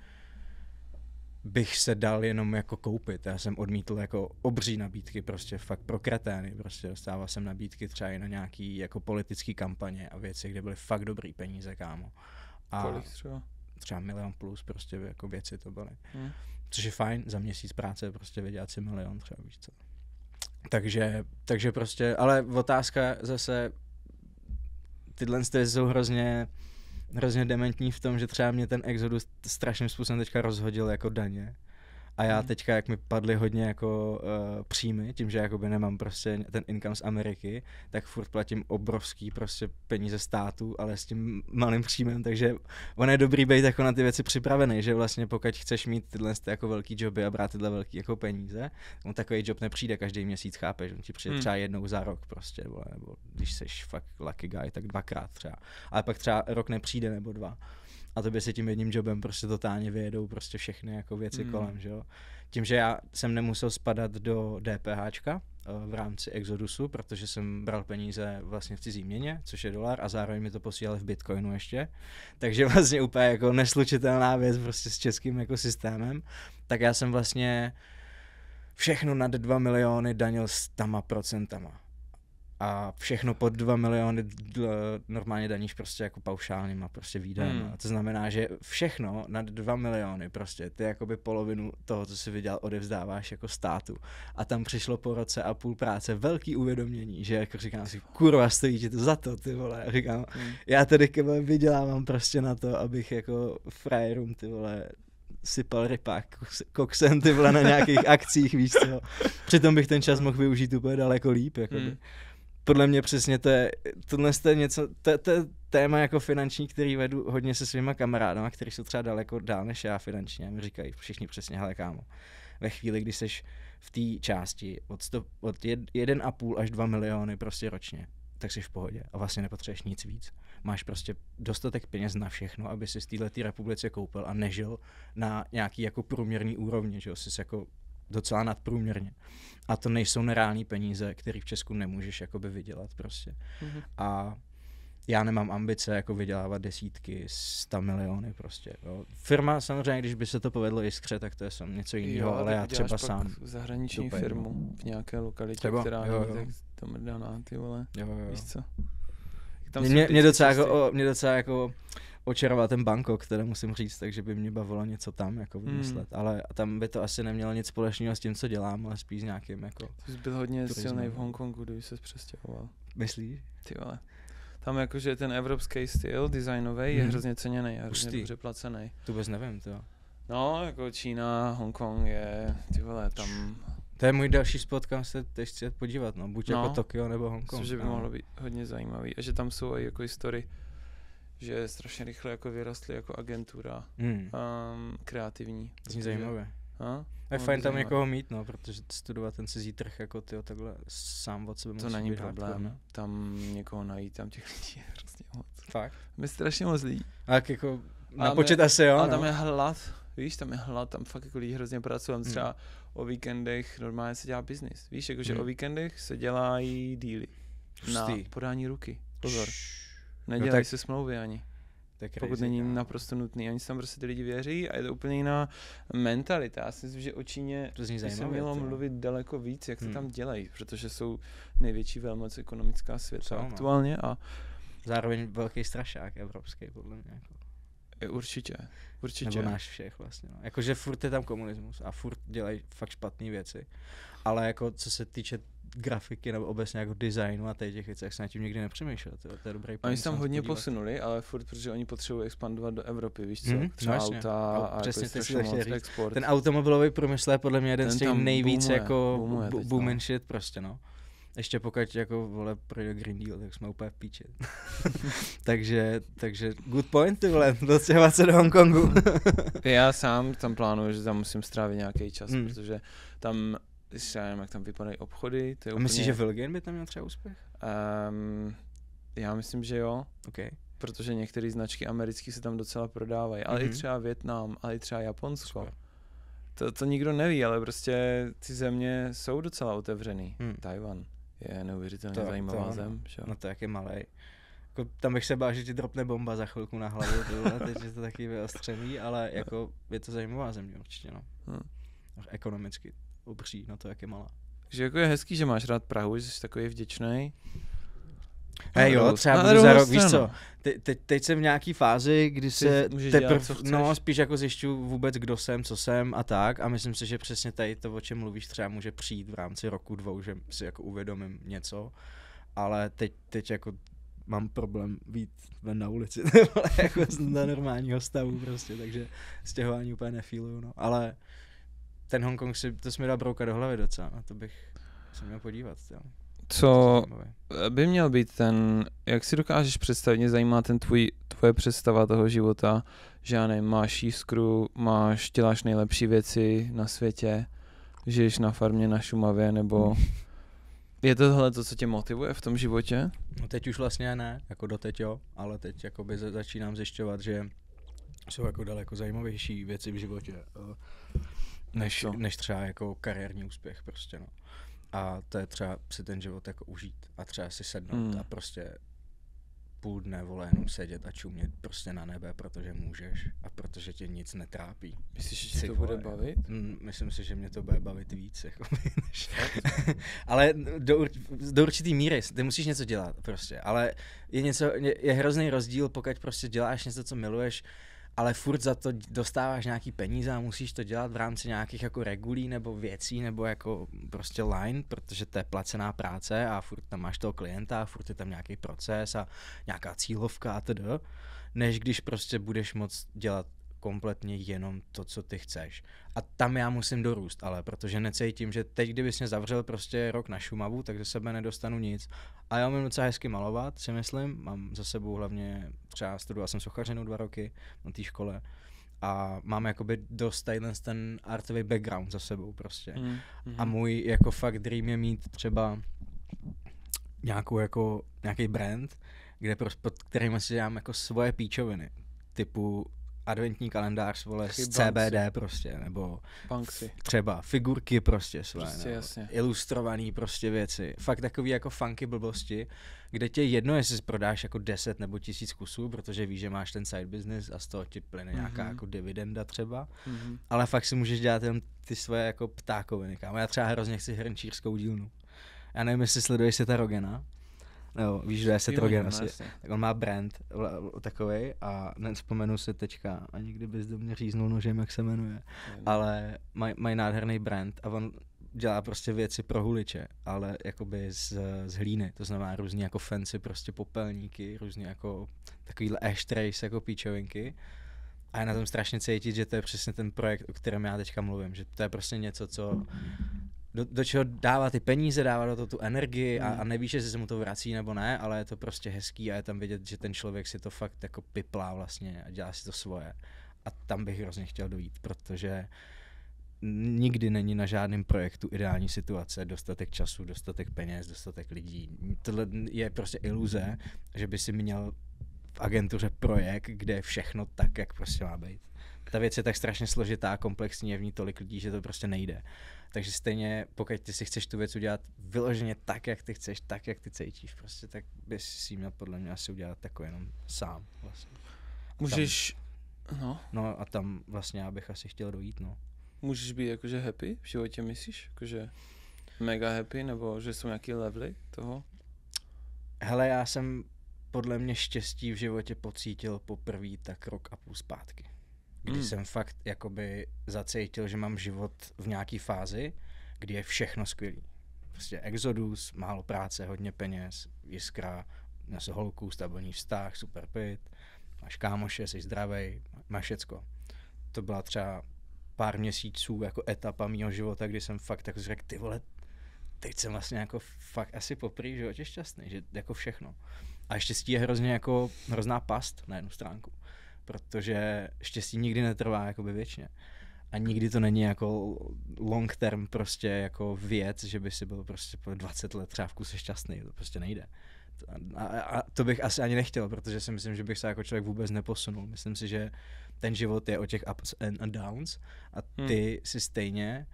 bych se dal jenom jako koupit. Já jsem odmítl jako obří nabídky, prostě fakt pro kretény, prostě dostával jsem nabídky třeba i na nějaký jako politický kampaně a věci, kde byly fakt dobrý peníze, kámo. A kolik třeba? Třeba 1 000 000 plus prostě jako věci to byly. Což je fajn, za měsíc práce prostě vydělat si 1 000 000 třeba, víš co. Takže prostě, ale otázka zase, tyhle jsou hrozně dementní v tom, že třeba mě ten Exodus strašným způsobem teďka rozhodil jako daně. A já teďka, jak mi padly hodně jako příjmy, tím, že jakoby nemám prostě ten income z Ameriky, tak furt platím obrovský prostě peníze státu, ale s tím malým příjmem, takže ono je dobrý být jako na ty věci připravený, že vlastně pokud chceš mít tyhle jako velký joby a brát tyhle velký jako peníze, on takový job nepřijde každý měsíc, chápeš, on ti přijde třeba jednou za rok prostě, nebo když seš fakt lucky guy, tak 2krát třeba, ale pak třeba rok nepřijde nebo 2. A tobě se tím jedním jobem prostě totálně vyjedou prostě všechny jako věci kolem, že jo. Tím, že já jsem nemusel spadat do DPHčka v rámci Exodusu, protože jsem bral peníze vlastně v cizí měně, což je $, a zároveň mi to posílali v Bitcoinu ještě. Takže vlastně úplně jako neslučitelná věc prostě s českým jako systémem. Tak já jsem vlastně všechno nad 2 miliony danil 100%. A všechno pod 2 miliony normálně daníš prostě jako paušálníma prostě výdajem. A to znamená, že všechno nad 2 miliony prostě, ty jakoby polovinu toho, co si vydělal, odevzdáváš jako státu. A tam přišlo po roce a půl práce velký uvědomění, že jako říkám si, kurva, stojí ti to za to, ty vole. A říkám, já tady vydělávám prostě na to, abych jako frajerům, ty vole, sypal rypák koksem, ty vole, na nějakých akcích, víš co. Přitom bych ten čas mohl využít úplně daleko líp, jakoby. Podle mě přesně tohle je něco, to je téma jako finanční, který vedu hodně se svýma kamarádama, kteří jsou třeba daleko dál než já finančně, a mi říkají všichni přesně, hele kámo, ve chvíli, kdy seš v té části od 1,5 až 2 miliony prostě ročně, tak jsi v pohodě a vlastně nepotřebuješ nic víc. Máš prostě dostatek peněz na všechno, aby si z této republice koupil a nežil na nějaký jako průměrný úrovni, že jo, jsi jako docela nadprůměrně. A to nejsou nereální peníze, které v Česku nemůžeš jakoby vydělat prostě. A já nemám ambice jako vydělávat desítky, 100 miliony prostě. Jo. Firma samozřejmě, když by se to povedlo Jiskře, tak to je něco jiného, ale já třeba sám. Zahraniční firmu v nějaké lokalitě, třeba, která tak to mrdaná, ty vole. Víš co? Mě docela jako očaroval ten Bangkok, které musím říct, takže by mě bavilo něco tam jako vymyslet, ale tam by to asi nemělo nic společného s tím, co dělám, ale spíš nějakým jako. Ty jsi byl hodně silný v Hongkongu, kdyby ses přestěhoval. Myslíš? Ty vole. Tam jakože ten evropský styl designový je hrozně ceněný a hrozně dobře placený. To vůbec nevím, to. No, jako Čína, Hongkong je, ty vole, tam. To je můj další spot, kam se teď chci podívat, no, buď jako Tokio nebo Hongkong. Což by mohlo být hodně zajímavý a že tam jsou i jako historie, že strašně rychle jako vyrostly jako agentura kreativní. Zní zajímavé. Je fajn tam někoho mít, no, protože studovat ten cizí trh jako tyjo, takhle sám od sebe musí být. To není problém, ne? Tam někoho najít, tam těch lidí je hrozně moc. Fakt? My strašně moc lidí. Tak jako na počet asi jo, ale no. Tam je hlad, víš, tam fakt jako lidi hrozně pracují, třeba o víkendech normálně se dělá biznis, víš, jakože o víkendech se dělají díly na podání ruky, pozor. Nedělají se smlouvy ani. Crazy, pokud není naprosto nutný. Oni tam prostě ty lidi věří a je to úplně jiná mentalita. Já si myslím, že o Číně by se mělo mluvit daleko víc, jak to tam dělají, protože jsou největší velmoc ekonomická světa aktuálně a zároveň velký strašák evropský, podle mě. Jako. Určitě. Nebo náš všech vlastně. No. Jakože furt je tam komunismus a furt dělají fakt špatné věci. Ale jako co se týče grafiky nebo obecně jako designu a těch věcí, jak jsem na tím nikdy nepřemýšlel. To je dobrý point. Oni se tam hodně posunuli, ale furt, protože oni potřebují expandovat do Evropy, víš co? Třeba auta a přesně jako moc export. Ten automobilový průmysl je podle mě jeden z těch nejvíc jako boom and shit prostě, no. Ještě pokud jako vole projde Green Deal, tak jsme úplně v píči. takže good point, ty vole, dostávat se do Hongkongu. Já sám tam plánuju, že tam musím strávit nějaký čas, protože tam, já nevím, jak tam vypadají obchody. To je úplně... Myslíš, že Vilgain by tam měl třeba úspěch? Já myslím, že jo. Okay. Protože některé značky americké se tam docela prodávají, ale i třeba Vietnam, ale i třeba Japonsko. To nikdo neví, ale prostě ty země jsou docela otevřený. Tajvan je neuvěřitelně zajímavá zem. Že? No to jak je malej. Jako, tam bych se bál, že ti dropne bomba za chvilku na hlavu, teď je to taky vyostřený, ale jako je to zajímavá země určitě, no. Ekonomicky upří na to, jak je malá. Takže jako je hezký, že máš rád Prahu, že jsi takový vděčnej. Hej jo, třeba budu za rok, víš co, teď jsem v nějaký fázi, kdy se spíš jako zjišťuju vůbec, kdo jsem, co jsem a tak a myslím si, že přesně tady to, o čem mluvíš, třeba může přijít v rámci roku, 2, že si jako uvědomím něco, ale teď jako mám problém vyjít ven na ulici, jako na normálního stavu prostě, takže stěhování úplně nefíluju, no, ale ten Hongkong to mi dal brouka do hlavy docela, na to bych se měl podívat, jo. Co by měl být ten, jak si dokážeš představit, mě zajímá tvoje představa toho života, že já nevím, máš jiskru, děláš nejlepší věci na světě, žiješ na farmě na Šumavě, nebo je tohle to, co tě motivuje v tom životě? No teď už vlastně ne, jako doteď jo, ale teď jakoby začínám zjišťovat, že jsou jako daleko zajímavější věci v životě, než třeba jako kariérní úspěch prostě, no. A to je třeba si ten život jako užít a třeba si sednout a prostě půl dne vole jenom sedět a čumět prostě na nebe, protože můžeš a protože tě nic netrápí. Myslíš, že tě to bude bavit? Myslím si, že mě to bude bavit víc. Jako, ale do určitý míry, ty musíš něco dělat prostě, ale je hrozný rozdíl, pokud prostě děláš něco, co miluješ, ale furt za to dostáváš nějaký peníze a musíš to dělat v rámci nějakých jako regulí nebo věcí nebo jako prostě line, protože to je placená práce a furt tam máš toho klienta a furt je tam nějaký proces a nějaká cílovka a td. Než když prostě budeš moct dělat kompletně jenom to, co ty chceš. A tam já musím dorůst, ale protože necítím, že teď, kdybys mě zavřel prostě rok na Šumavu, tak ze sebe nedostanu nic. A já umím docela hezky malovat, si myslím. Mám za sebou hlavně, třeba studoval jsem sochařinu 2 roky na té škole a mám jakoby dost ten artový background za sebou prostě. A můj jako fakt dream je mít třeba nějaký brand, kde pod kterým si dělám jako svoje píčoviny, typu adventní kalendář, vole, z CBD prostě, nebo třeba figurky prostě své, ilustrovaný prostě věci. Fakt takový jako funky blbosti, kde tě jedno, jestli si prodáš jako 10 nebo 1000 kusů, protože víš, že máš ten side business a z toho ti plyne nějaká jako dividenda třeba, ale fakt si můžeš dělat jen ty svoje jako ptákoviny. Já třeba hrozně chci hrnčířskou dílnu. Já nevím, jestli sleduješ Seta Rogena. No, víš, že je Seth Rogen asi. Tak on má brand takovej a nevzpomenu si teďka, ani kdybys do mě říznul nožem, jak se jmenuje, ale mají nádherný brand a on dělá prostě věci pro huliče, ale jakoby z hlíny, to znamená různý jako fancy prostě popelníky, různý jako takovýhle ashtrays jako píčovinky a je na tom strašně cítit, že to je přesně ten projekt, o kterém já teďka mluvím, že to je prostě něco, co do čeho dává ty peníze, dává do toho tu energii a nevíš, jestli se mu to vrací nebo ne, ale je to prostě hezký a je tam vidět, že ten člověk si to fakt jako piplá vlastně a dělá si to svoje. A tam bych hrozně chtěl dojít, protože nikdy není na žádném projektu ideální situace, dostatek času, dostatek peněz, dostatek lidí. Tohle je prostě iluze, že by si měl v agentuře projekt, kde je všechno tak, jak prostě má být. Ta věc je tak strašně složitá, komplexní, je v ní tolik lidí, že to prostě nejde. Takže stejně, pokud ty si chceš tu věc udělat vyloženě tak, jak ty chceš, tak, jak ty cítíš, prostě, tak bys si měl podle mě asi udělat jako jenom sám vlastně. Můžeš, No a tam vlastně já bych asi chtěl dojít, no. Můžeš být jakože happy v životě, myslíš? Jakože mega happy, nebo že jsou nějaký levely toho? Hele, já jsem podle mě štěstí v životě pocítil poprvé tak rok a půl zpátky. Kdy jsem fakt jakoby zacítil, že mám život v nějaký fázi, kdy je všechno skvělý. Prostě exodus, málo práce, hodně peněz, jiskra, máš holku, stabilní vztah, super pit, máš kámoše, jsi zdravej, máš všecko. To byla třeba pár měsíců jako etapa mýho života, kdy jsem fakt tak řekl, ty vole, teď jsem vlastně jako fakt asi poprvé v životě šťastný, že jako všechno. A štěstí je hrozná past na jednu stránku, protože štěstí nikdy netrvá jakoby věčně. A nikdy to není jako long term prostě jako věc, že by si byl prostě po 20 let třeba v kuse šťastný, to prostě nejde. A to bych asi ani nechtěl, protože si myslím, že bych se jako člověk vůbec neposunul. Myslím si, že ten život je o těch ups and downs a ty si stejně,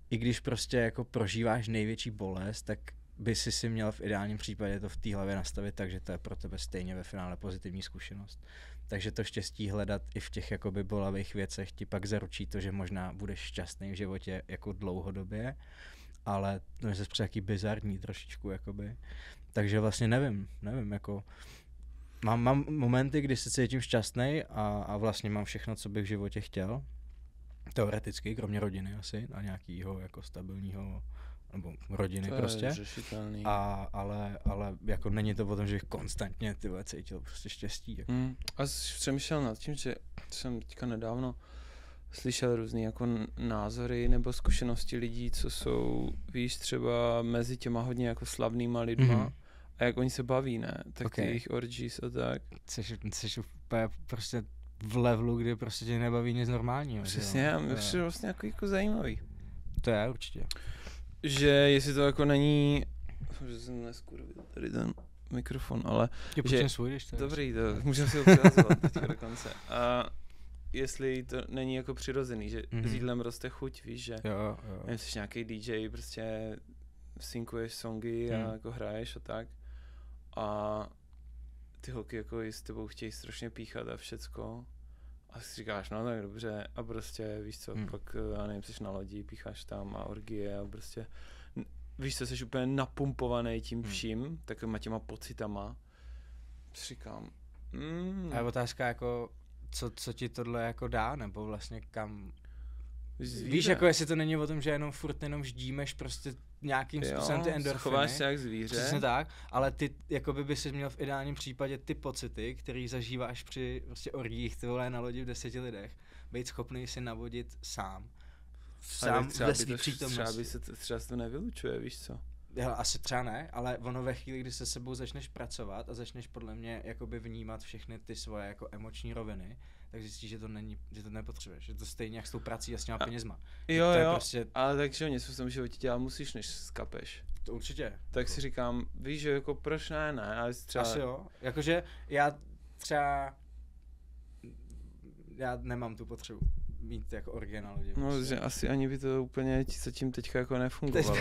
i když prostě jako prožíváš největší bolest, tak by si měl v ideálním případě to v té hlavě nastavit tak, že to je pro tebe stejně ve finále pozitivní zkušenost. Takže to štěstí hledat i v těch jakoby bolavých věcech ti pak zaručí to, že možná budeš šťastný v životě jako dlouhodobě, ale to je zase nějaký bizarní trošičku jakoby. Takže vlastně nevím, jako mám momenty, kdy se cítím šťastný a vlastně mám všechno, co bych v životě chtěl. Teoreticky, kromě rodiny asi, a nějakýho jako stabilního, nebo rodiny to prostě. Je řešitelný. Ale jako není to o tom, že bych konstantně cítil prostě štěstí. Jako. A jsi přemýšlel nad tím, že jsem teďka nedávno slyšel různý jako názory nebo zkušenosti lidí, co jsou, víš, třeba mezi těma hodně jako slavnýma lidma a jak oni se baví, ne? Tak ty jejich orgies a tak. Jsi úplně prostě v levelu, kdy prostě tě nebaví nic normálního. Přesně, a je vlastně jako zajímavý. To je určitě. Že jestli to jako není, že jsem neskurvil tady ten mikrofon, ale že svůj, když to dobrý, to můžeme si ho přihazovat teďka dokonce. A jestli to není jako přirozený, že s jídlem roste chuť, víš, že jo. jsi nějaký DJ, prostě synkuješ songy a jako hraješ a tak. A ty holky jako s tebou chtějí strašně píchat a všecko. A si říkáš, no tak dobře, a prostě víš co, pak já nevím, jsi na lodi, pícháš tam a orgie a prostě víš co, jsi úplně napumpovaný tím vším, takovýma těma pocitama. Říkám, A je otázka jako, co ti tohle jako dá, nebo vlastně kam... Víš, jako jestli to není o tom, že jenom ždímeš prostě nějakým způsobem ty endorfiny. Chováš se jak zvíře. Přesně tak, ale ty jakoby by si měl v ideálním případě ty pocity, který zažíváš při prostě orgiích, ty vole na lodi v 10 lidech, být schopný si navodit sám ve svý přítomnosti. Třeba se to nevylučuje, víš co? Hele, asi třeba ne, ale ono ve chvíli, kdy se sebou začneš pracovat a začneš podle mě jakoby vnímat všechny ty svoje jako emoční roviny, tak zjistíš, že to nepotřebuješ, že to stejně jak s tou prací a s těma penězma. Jo, prostě... ale takže něco v tom životě dělat musíš, než skapeš. To určitě. Tak si říkám, víš, že jako proč ne, ale třeba... Asi jo, jakože já nemám tu potřebu mít jako orgie na lodi. No, že asi ani by to úplně zatím teďka jako nefungovalo.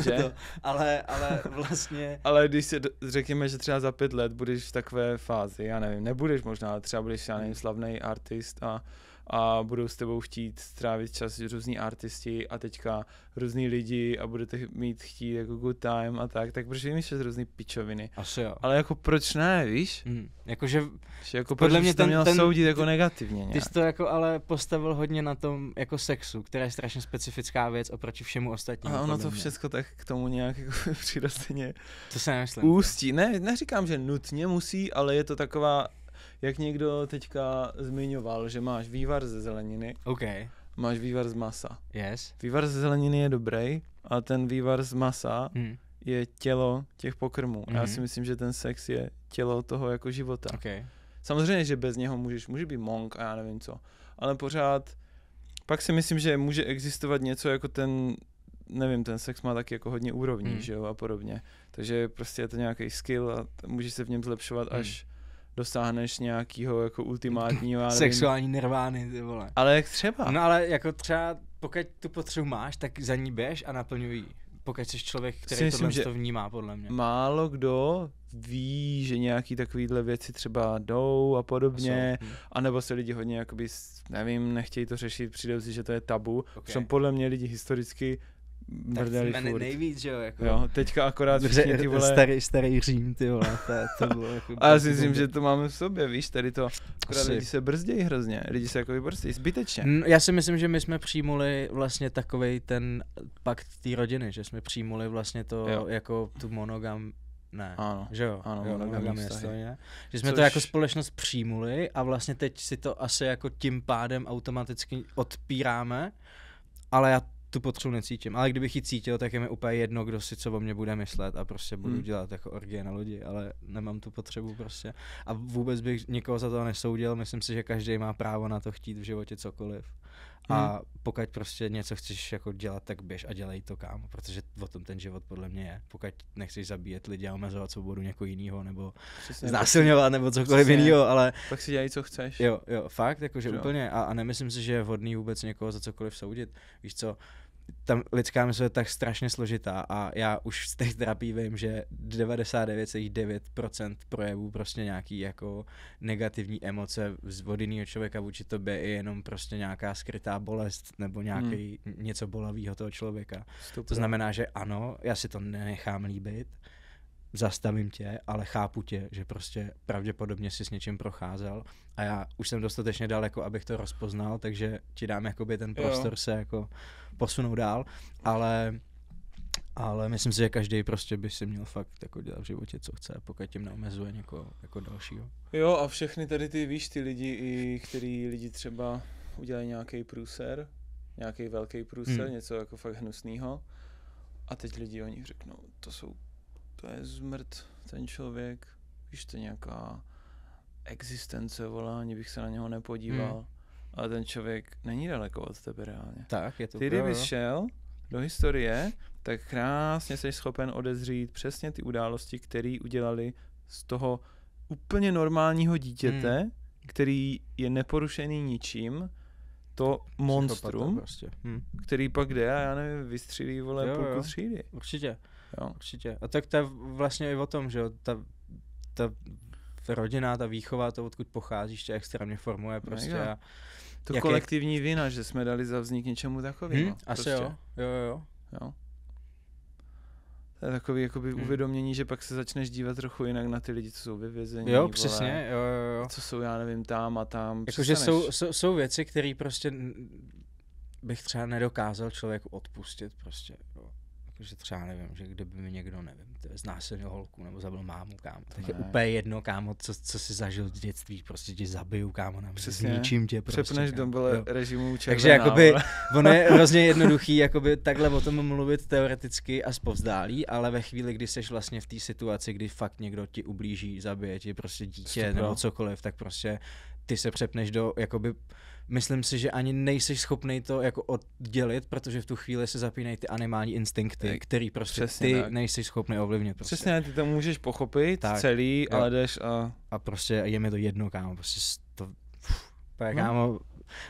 Že? To, ale vlastně... Ale když si řekněme, že třeba za 5 let budeš v takové fázi, já nevím, nebudeš možná, ale třeba budeš, já nevím, slavný artist a budou s tebou chtít strávit čas různí artisti a teďka různí lidi a budete chtít jako good time a tak proč vymýšlet různý pičoviny. Asi jo. Ale jako proč ne, víš? Jakože jako podle mě to měl soudit jako negativně nějak. Ty jsi to jako ale postavil hodně na tom jako sexu, která je strašně specifická věc oproti všemu ostatnímu. A ono to všechno tak k tomu nějak jako přirozeně to se nemyslím. Ústí. Ne, neříkám, že nutně musí, ale je to taková, jak někdo teďka zmiňoval, že máš vývar ze zeleniny, máš vývar z masa. Yes. Vývar ze zeleniny je dobrý, a ten vývar z masa je tělo těch pokrmů. Já si myslím, že ten sex je tělo toho jako života. Samozřejmě, že bez něho můžeš být monk a já nevím co, ale pořád pak si myslím, že může existovat něco jako ten sex má taky jako hodně úrovní, že jo, a podobně. Takže prostě je to nějaký skill a můžeš se v něm zlepšovat dosáhneš nějakého jako ultimátního, já nevím. Sexuální nirvány, ty vole. Ale jak třeba? No ale jako třeba, pokud tu potřebu máš, tak za ní běž a naplňuj ji. Pokud jsi člověk, který myslím, tohle to vnímá, podle mě. Málo kdo ví, že nějaký takovýhle věci třeba jdou a podobně, anebo se lidi hodně jakoby, nevím, nechtějí to řešit, přijdou si, že to je tabu. Okay. Podle mě lidi historicky mrdali furt. Nejvíc, že jo, jako. Jo, teďka akorát všichni ty vole. Starý Řím, ty vole, to bylo jako. A já si myslím, že to máme v sobě, víš, tady to, akorát lidi se brzdějí hrozně, lidi se jako brzdí, zbytečně. Já si myslím, že my jsme přijmuli vlastně takovej ten pakt té rodiny, že jsme přijmuli vlastně to jako tu monogam, ne, ano, že jo, ano, monogamní vztahy. Že jsme to jako společnost přijmuli a vlastně teď si to asi jako tím pádem automaticky odpíráme, ale já tu potřebu necítím, ale kdybych ji cítil, tak je mi úplně jedno, kdo si co o mě bude myslet a prostě budu dělat jako orgie na lodi, ale nemám tu potřebu prostě a vůbec bych nikoho za to nesoudil, myslím si, že každý má právo na to chtít v životě cokoliv a pokud prostě něco chceš jako dělat, tak běž a dělej to, kámo, protože o tom ten život podle mě je, pokud nechceš zabíjet lidi a omezovat svobodu někoho jiného nebo znásilňovat nebo cokoliv jiného, ale tak si dělej, co chceš. Jo, fakt, jakože úplně a nemyslím si, že je vhodný vůbec někoho za cokoliv soudit, víš co, tam lidská mysl je tak strašně složitá a já už z těch terapií vím, že 99,9% projevů prostě nějaký jako negativní emoce od jiného člověka vůči tobě je jenom prostě nějaká skrytá bolest nebo nějaký něco bolavého toho člověka. To znamená, že ano, já si to nenechám líbit, zastavím tě, ale chápu tě, že prostě pravděpodobně si s něčím procházel a já už jsem dostatečně daleko, abych to rozpoznal, takže ti dám jakoby ten prostor se jako posunout dál, ale myslím si, že každý prostě by si měl fakt jako dělat v životě, co chce, pokud tím neomezuje někoho jako dalšího. Jo a všechny tady ty, víš, ty lidi, který lidi třeba udělají nějaký průser, nějaký velký průser, něco jako fakt hnusného a teď lidi o nich řeknou, to je zmrt, ten člověk, víš, to je nějaká existence, ani bych se na něho nepodíval, ale ten člověk není daleko od tebe reálně. Tak, je to ty kdyby šel do historie, tak krásně jsi schopen odezřít přesně ty události, které udělali z toho úplně normálního dítěte, který je neporušený ničím, to monstrum, prostě. Který pak jde a já nevím, vystřílí půlku třídy. Určitě. A tak to je vlastně i o tom, že ta rodina, ta výchova, to odkud pocházíš, tě extrémně formuje prostě. A to kolektivní vina, že jsme dali za vznik něčemu takovému. Asi prostě. Jo. To je takový jakoby uvědomění, že pak se začneš dívat trochu jinak na ty lidi, co jsou vyvězení. Jo, přesně, jo. Co jsou, já nevím, tam a tam. Jakože jsou věci, které prostě bych třeba nedokázal člověku odpustit prostě. Že třeba nevím, že kdyby mi někdo, nevím, znásilnil holku nebo zabil mámu, kámo, tak je úplně jedno, kámo, co si zažil v dětství, prostě tě zabiju, kámo, zničím tě prostě. Přepneš do režimu červená. Takže jakoby, ono je hrozně jednoduchý, jakoby takhle o tom mluvit teoreticky a zpovzdálí, ale ve chvíli, kdy seš vlastně v té situaci, kdy fakt někdo ti ublíží, zabije ti prostě dítě nebo cokoliv, tak prostě ty se přepneš do, jakoby, myslím si, že ani nejseš schopnej to jako oddělit, protože v tu chvíli se zapínají ty animální instinkty, který prostě ty nejseš schopnej ovlivnit. Prostě. Přesně, ty to můžeš pochopit celý, ale jdeš a prostě je mi to jedno, kámo, prostě to, kámo,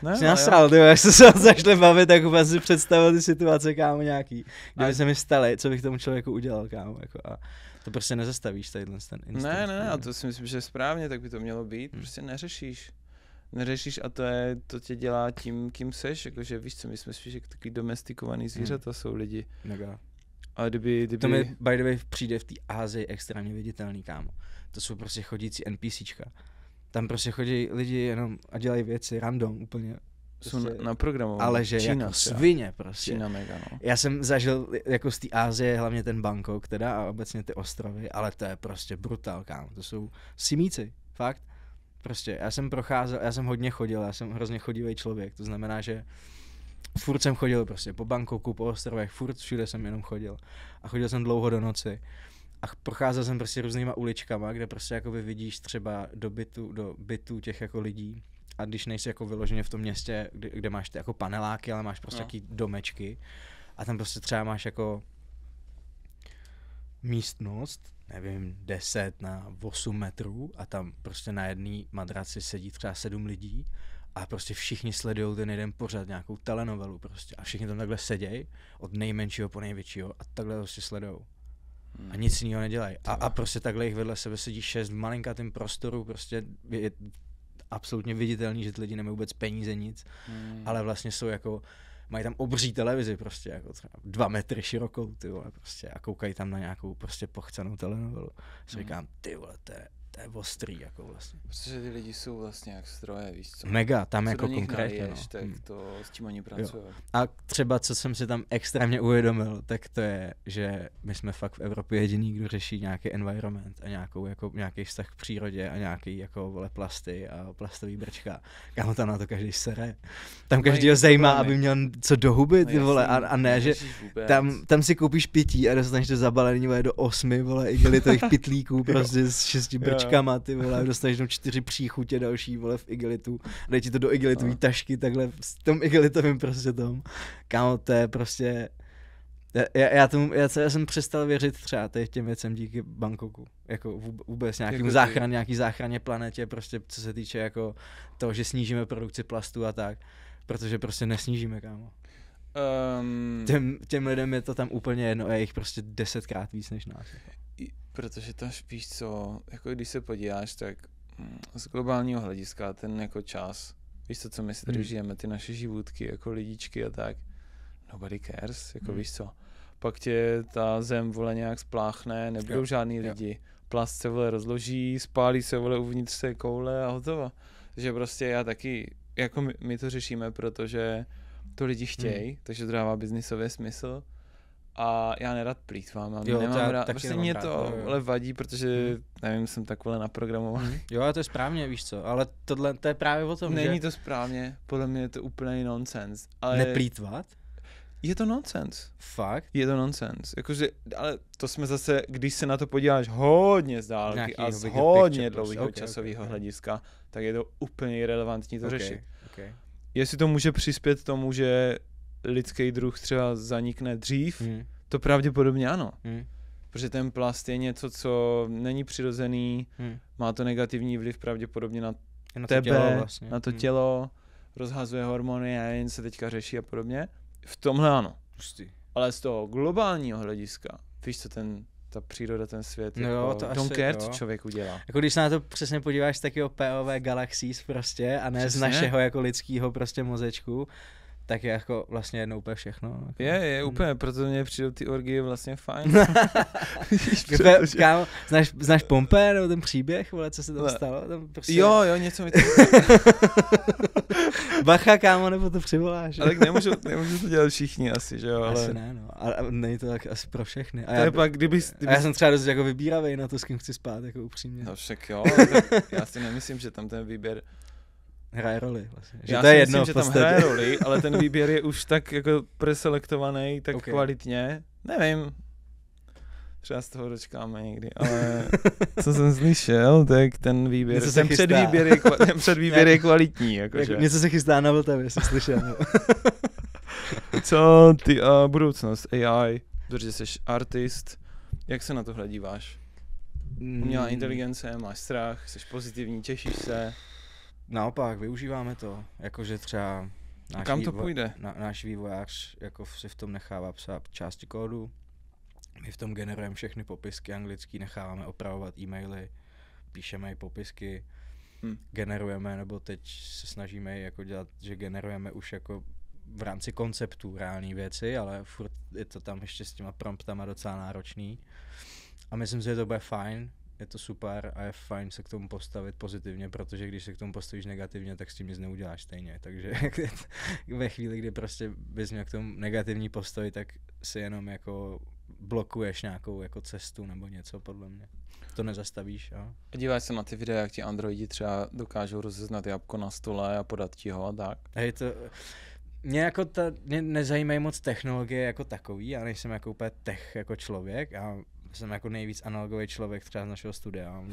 Ne, jsi nasral, ty, jak se začali bavit, tak úplně si představil ty situace, kámo, nějaký, kdyby se mi staly, co bych tomu člověku udělal, kámo, jako a to prostě nezastavíš tadyhle ten instinkt. Ne, a to si myslím, že je správně, tak by to mělo být, prostě neřešíš a to tě dělá tím, kým seš, jakože víš co, my jsme spíš jako takový domestikovaný zvířata jsou lidi. Mega. Ale kdyby... To mi, by the way, přijde v té Asii extrémně viditelný, kámo. To jsou prostě chodící NPCčka. Tam prostě chodí lidi jenom a dělají věci random úplně. Jsou naprogramované. Ale že Čína, jako svině prostě. Čína mega, no. Já jsem zažil jako z té Asie, hlavně ten Bangkok teda a obecně ty ostrovy, ale to je prostě brutál, kámo. To jsou simíci, fakt. Prostě já jsem hodně chodil, já jsem hrozně chodivý člověk, to znamená, že furt jsem chodil prostě po Bangkoku, po ostrovech, furt všude jsem jenom chodil. A chodil jsem dlouho do noci. A procházel jsem prostě různýma uličkama, kde prostě jakoby vidíš třeba do bytu těch jako lidí. A když nejsi jako vyloženě v tom městě, kde máš ty jako paneláky, ale máš prostě taky domečky. A tam prostě třeba máš jako místnost, nevím, 10 na 8 metrů a tam prostě na jedné madraci sedí třeba 7 lidí a prostě všichni sledují ten jeden pořad, nějakou telenovelu prostě a všichni tam takhle sedějí od nejmenšího po největšího a takhle prostě sledujou. A nic jiného nedělají. A prostě takhle jich vedle sebe sedí 6 v malinkatém prostoru, prostě je absolutně viditelný, že ty lidi nemají vůbec peníze, nic, ale vlastně jsou jako, mají tam obří televizi prostě, jako třeba 2 metry širokou, ty vole, prostě a koukají tam na nějakou prostě pochcenou telenovelu. Si říkám, ty vole, to je ostrý, jako vlastně. Protože ty lidi jsou vlastně jak stroje, víš co? Mega, tam co jako do nich konkrétně, naliješ, no. tak to, s čím oni pracují. A třeba, co jsem si tam extrémně uvědomil, tak to je, že my jsme fakt v Evropě jediný, kdo řeší nějaký environment a nějaký vztah k přírodě a nějaký jako vole plasty a plastový brčka. Kámo, tam na to každý sere. Tam každýho zajímá, aby měl co do huby, ty vole, a ne, že tam si koupíš pití a dostaneš to zabalený vole do 8 vole igelitových pytlíků prostě s 6 brčkama, ty vole, a dostaneš tam 4 příchutě další vole v igelitu. Dej ti to do igelitové tašky, takhle v tom igelitovém prostě tom. Kámo, to je prostě... Já jsem přestal věřit třeba těm věcem díky Bangkoku. Jako vůbec nějaký záchraně planetě, prostě co se týče jako toho, že snížíme produkci plastu a tak. Protože prostě nesnížíme, kámo. Těm lidem je to tam úplně jedno a je jich prostě 10krát víc než nás. Protože to víš co, jako když se podíváš, tak z globálního hlediska ten jako čas, víš co my si tady žijeme, ty naše životky, jako lidičky a tak, nobody cares, jako víš co. Pak tě ta zem vole nějak spláchne, nebudou žádný lidi, plast se vole rozloží, spálí se vole uvnitř té koule a hotovo. Takže prostě já taky, jako my to řešíme, protože to lidi chtějí, takže to dává biznisový smysl. A já nerad plýtvám, nemám rád, prostě mě to vadí, protože, nevím, jsem tak vole naprogramovaný. Jo, to je správně, víš co, ale tohle, to je právě o tom, Není to správně, podle mě je to úplný nonsens. Ale neplýtvat? Je to nonsens. Fakt? Je to nonsens, jakože, ale to jsme zase, když se na to podíváš hodně z dálky a z hodně dlouhého časového hlediska, tak je to úplně irelevantní to řešit. Jestli to může přispět tomu, že lidský druh třeba zanikne dřív, to pravděpodobně ano. Protože ten plast je něco, co není přirozený, má to negativní vliv pravděpodobně na tebe, tělo vlastně. na to tělo, rozhazuje hormony a jen se teďka řeší a podobně. V tomhle ano. Ale z toho globálního hlediska, víš co ta příroda, ten svět, no jako, jo, to don't asi, care, co člověk udělá. Jako když se na to přesně podíváš z takového POV Galaxies prostě a ne přesně? Z našeho jako lidského prostě mozečku, tak je jako vlastně jedno úplně všechno. Jako. Je úplně, proto mě přijdou ty orgie vlastně fajn. Kámo, znáš Pompe, nebo ten příběh, vole, co se tam stalo? Tam prostě... Jo, něco mi to... Bacha, kámo, nebo to přivoláš. Ale nemůžu to dělat všichni asi, že jo? Ale... Asi ne, no. A není to tak asi pro všechny. A já jsem třeba dost jako vybíravej na to, s kým chci spát, jako upřímně. No však jo, já si nemyslím, že tam ten výběr hraje roli vlastně. Že já to je si jedno myslím, že tam hraje roli, ale ten výběr je už tak jako preselektovaný, tak kvalitně. Nevím. Třeba z toho dočkáme někdy, ale co jsem slyšel, tak ten výběr, ten předvýběr je kvalitní. Jakože. Něco se chystá na Vltavě, jsem slyšel. Co ty budoucnost AI, protože jsi artist, jak se na tohle díváš? Umělá inteligence, máš strach, jsi pozitivní, těšíš se? Naopak, využíváme to, jakože třeba náš vývojář jako si v tom nechává psát části kódu, my v tom generujeme všechny popisky anglický, necháváme opravovat e-maily, píšeme i popisky, generujeme, nebo teď se snažíme jako dělat, že generujeme už jako v rámci konceptů reální věci, ale furt je to tam ještě s těma promptama docela náročný. A myslím si, že to bude fajn, je to super a je fajn se k tomu postavit pozitivně, protože když se k tomu postavíš negativně, tak s tím nic neuděláš stejně. Takže ve chvíli, kdy prostě bys měl k tomu negativní postavit, tak si jenom jako blokuješ nějakou jako cestu nebo něco, podle mě. To nezastavíš, jo. Díváš se na ty videa, jak ti androidi třeba dokážou rozeznat jablko na stole a podat ti ho a tak? Hej, mě nezajímají moc technologie jako takový, já nejsem jako úplně tech jako člověk, já jsem jako nejvíc analogový člověk třeba z našeho studia.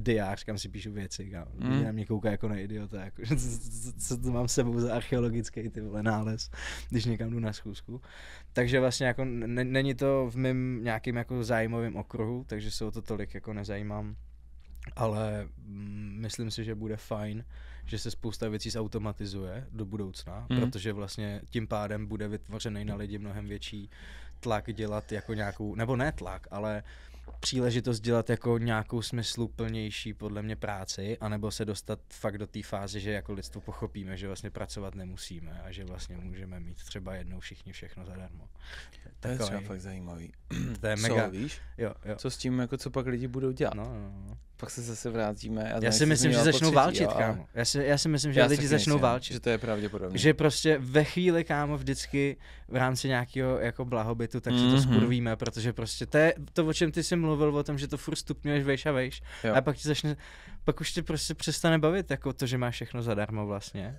diář, kam si píšu věci, lidi na mě koukají jako na idiota, jako, co to mám s sebou za archeologický ty vole nález, když někam jdu na schůzku. Takže vlastně jako není to v mém nějakým jako zájmovém okruhu, takže se o to tolik jako nezajímám. Ale myslím si, že bude fajn, že se spousta věcí zautomatizuje do budoucna, protože vlastně tím pádem bude vytvořený na lidi mnohem větší tlak dělat jako nějakou, nebo ne tlak, ale příležitost dělat jako nějakou smysluplnější podle mě práci, anebo se dostat fakt do té fáze, že jako lidstvo pochopíme, že vlastně pracovat nemusíme a že vlastně můžeme mít třeba jednou všichni všechno zadarmo. To je třeba fakt zajímavý. To je mega. Co, víš? Jo. Co s tím, jako co pak lidi budou dělat? No. Pak se zase vrátíme. Já si myslím, že začnou válčit, kámo. Já si myslím, že lidi začnou válčit. Že to je pravděpodobně. Že prostě ve chvíli, kámo, vždycky v rámci nějakého jako blahobytu, tak si to skurvíme, protože prostě to je to, o čem ty jsi mluvil, o tom, že to furt stupňuješ vejš a vejš. Jo. A pak už tě prostě přestane bavit, jako to, že máš všechno zadarmo vlastně.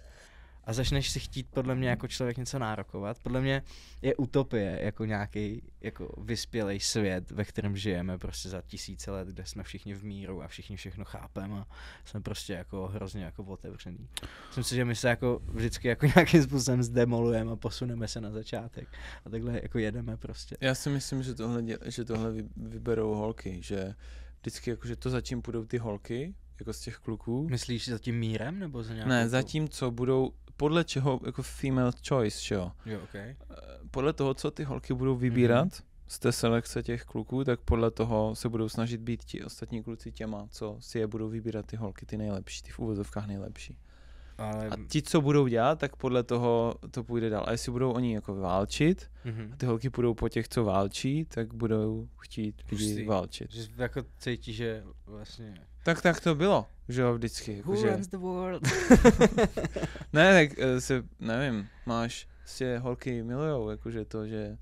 A začneš si chtít podle mě jako člověk něco nárokovat. Podle mě je utopie jako nějaký jako vyspělej svět, ve kterém žijeme prostě za tisíce let, kde jsme všichni v míru a všichni všechno chápeme a jsme prostě jako hrozně jako otevřený. Myslím si, že my se jako vždycky jako nějakým způsobem zdemolujeme a posuneme se na začátek a takhle jako jedeme prostě. Já si myslím, že tohle vyberou holky, že vždycky jako, že to zatím půjdou ty holky, jako z těch kluků. Myslíš za tím mírem nebo za nějakou? Ne, zatím, co budou, podle čeho, jako female choice, že jo? Jo, okay. Podle toho, co ty holky budou vybírat z té selekce těch kluků, tak podle toho se budou snažit být ti ostatní kluci těma, co si je budou vybírat ty holky, ty nejlepší, ty v uvozovkách nejlepší. Ale... A ti, co budou dělat, tak podle toho to půjde dál. A jestli budou oni jako válčit, a ty holky půjdou po těch, co válčí, tak budou chtít lidi válčit. Že jako cítí, že vlastně... Tak to bylo, že jo, vždycky. Jako, Who runs the world? Ne, tak nevím, máš, holky milujou, jakože to, že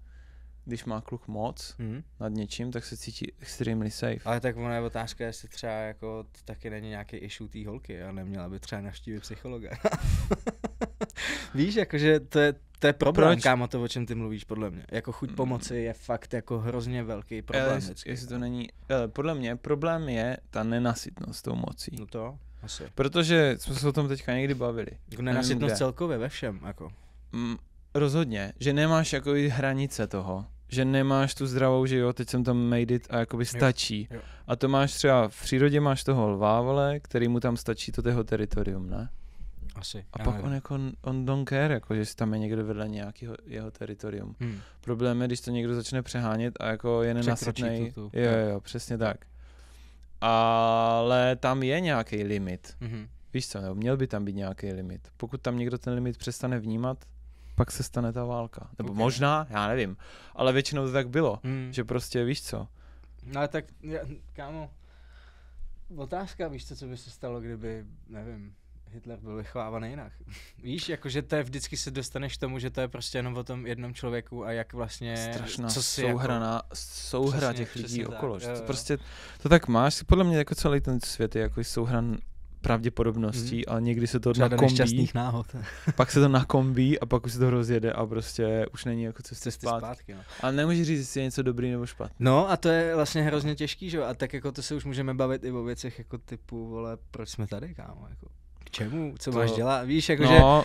když má kluk moc nad něčím, tak se cítí extremely safe. Ale tak ona je otázka, jestli třeba jako to taky není nějaký issue té holky a neměla by třeba navštívit psychologa. Víš, jakože to je problém, kámo, to, o čem ty mluvíš, podle mě. Jako chuť pomoci je fakt jako hrozně velký problém. Jestli to není, podle mě problém je ta nenasytnost tou mocí. No to asi. Protože jsme se o tom teďka někdy bavili. Jako nenasytnost celkově ve všem, jako. Rozhodně, že nemáš jako hranice toho. Že nemáš tu zdravou, že jo, teď jsem tam made it a jakoby stačí. Jo. A to máš třeba v přírodě, máš toho lva, vole, který mu tam stačí to jeho teritorium, ne? Asi. A pak on jako, on don't care, jako, že si tam je někdo vedle nějakého jeho teritorium. Problém je, když to někdo začne přehánět a jako je nenasytnej. Jo, přesně tak. Ale tam je nějaký limit. Víš co, nebo měl by tam být nějaký limit. Pokud tam někdo ten limit přestane vnímat, pak se stane ta válka. Nebo možná, já nevím. Ale většinou to tak bylo, že prostě víš co. No ale tak, kámo, otázka, víš co by se stalo, kdyby, nevím, Hitler byl vychovávaný jinak. Víš, jakože to je vždycky se dostaneš k tomu, že to je prostě jenom o tom jednom člověku a jak vlastně... Strašná co si souhra těch lidí okolo. To prostě, to tak máš, podle mě jako celý ten svět je jako souhra pravděpodobností, ale někdy se to nakombí. Náhod. Pak se to nakombí a pak už se to rozjede a prostě už není jako cesty zpátky. No. Ale nemůžeš říct, jestli je něco dobrý nebo špatný. No a to je vlastně hrozně těžký, že? A tak jako to se už můžeme bavit i o věcech jako typu, vole, proč jsme tady, kámo, jako k čemu, co máš dělat, víš, jako no,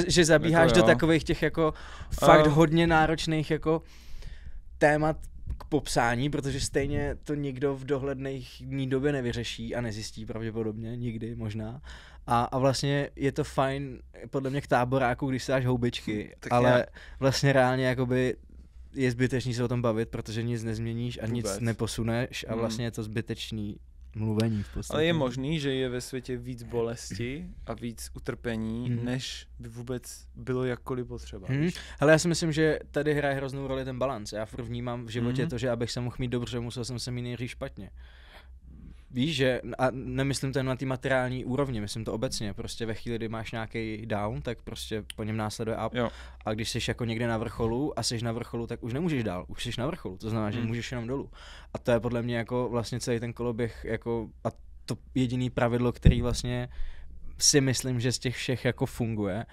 že zabíháš jako do takových těch jako fakt hodně náročných jako témat k popsání, protože stejně to nikdo v dohledných době nevyřeší a nezjistí pravděpodobně, nikdy možná. A vlastně je to fajn podle mě k táboráku, když si dáš houbičky, ale vlastně reálně jakoby je zbytečný se o tom bavit, protože nic nezměníš a nic neposuneš a vlastně je to zbytečný mluvení v podstatě. Ale je možný, že je ve světě víc bolesti a víc utrpení, než by vůbec bylo jakkoliv potřeba. Ale já si myslím, že tady hraje hroznou roli ten balans. Já furt vnímám v životě to, že abych se mohl mít dobře, musel jsem se mít nejdřív špatně. Víš, že, a nemyslím to jen na té materiální úrovni, myslím to obecně, prostě ve chvíli, kdy máš nějaký down, tak prostě po něm následuje up. Jo. A když jsi jako někde na vrcholu a jsi na vrcholu, tak už nemůžeš dál, už jsi na vrcholu, to znamená, že můžeš jenom dolů. A to je podle mě jako vlastně celý ten koloběh jako a to jediný pravidlo, který vlastně si myslím, že z těch všech jako funguje.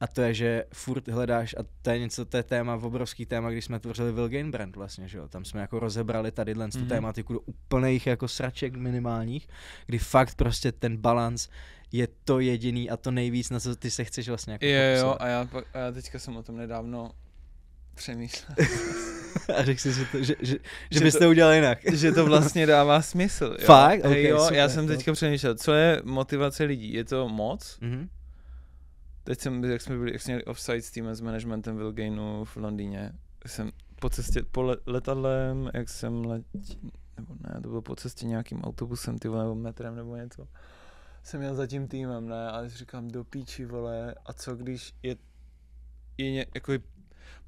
a to je, že furt hledáš, a to je něco, to je téma, obrovský téma, když jsme tvořili Vilgain brand vlastně, že jo, tam jsme jako rozebrali tady tu tématiku do úplných jako sraček minimálních, kdy fakt prostě ten balans je to jediný a to nejvíc, na co ty se chceš vlastně jako Jo, a já teďka jsem o tom nedávno přemýšlel. A řekl jsi, že byste to udělali jinak. Že to vlastně dává smysl. Jo? Fakt? Okay, jo, super, já jsem teďka přemýšlel, co je motivace lidí? Je to moc? Mm-hmm. Teď jak jsme měli offsite s týmem s managementem Vilgainu v Londýně, jsem po cestě, letadlem, jak jsem nebo ne, to bylo po cestě nějakým autobusem, ty vole, nebo metrem nebo něco. Jsem jel za tím týmem, ne, ale říkám do píči, vole, a co když je jako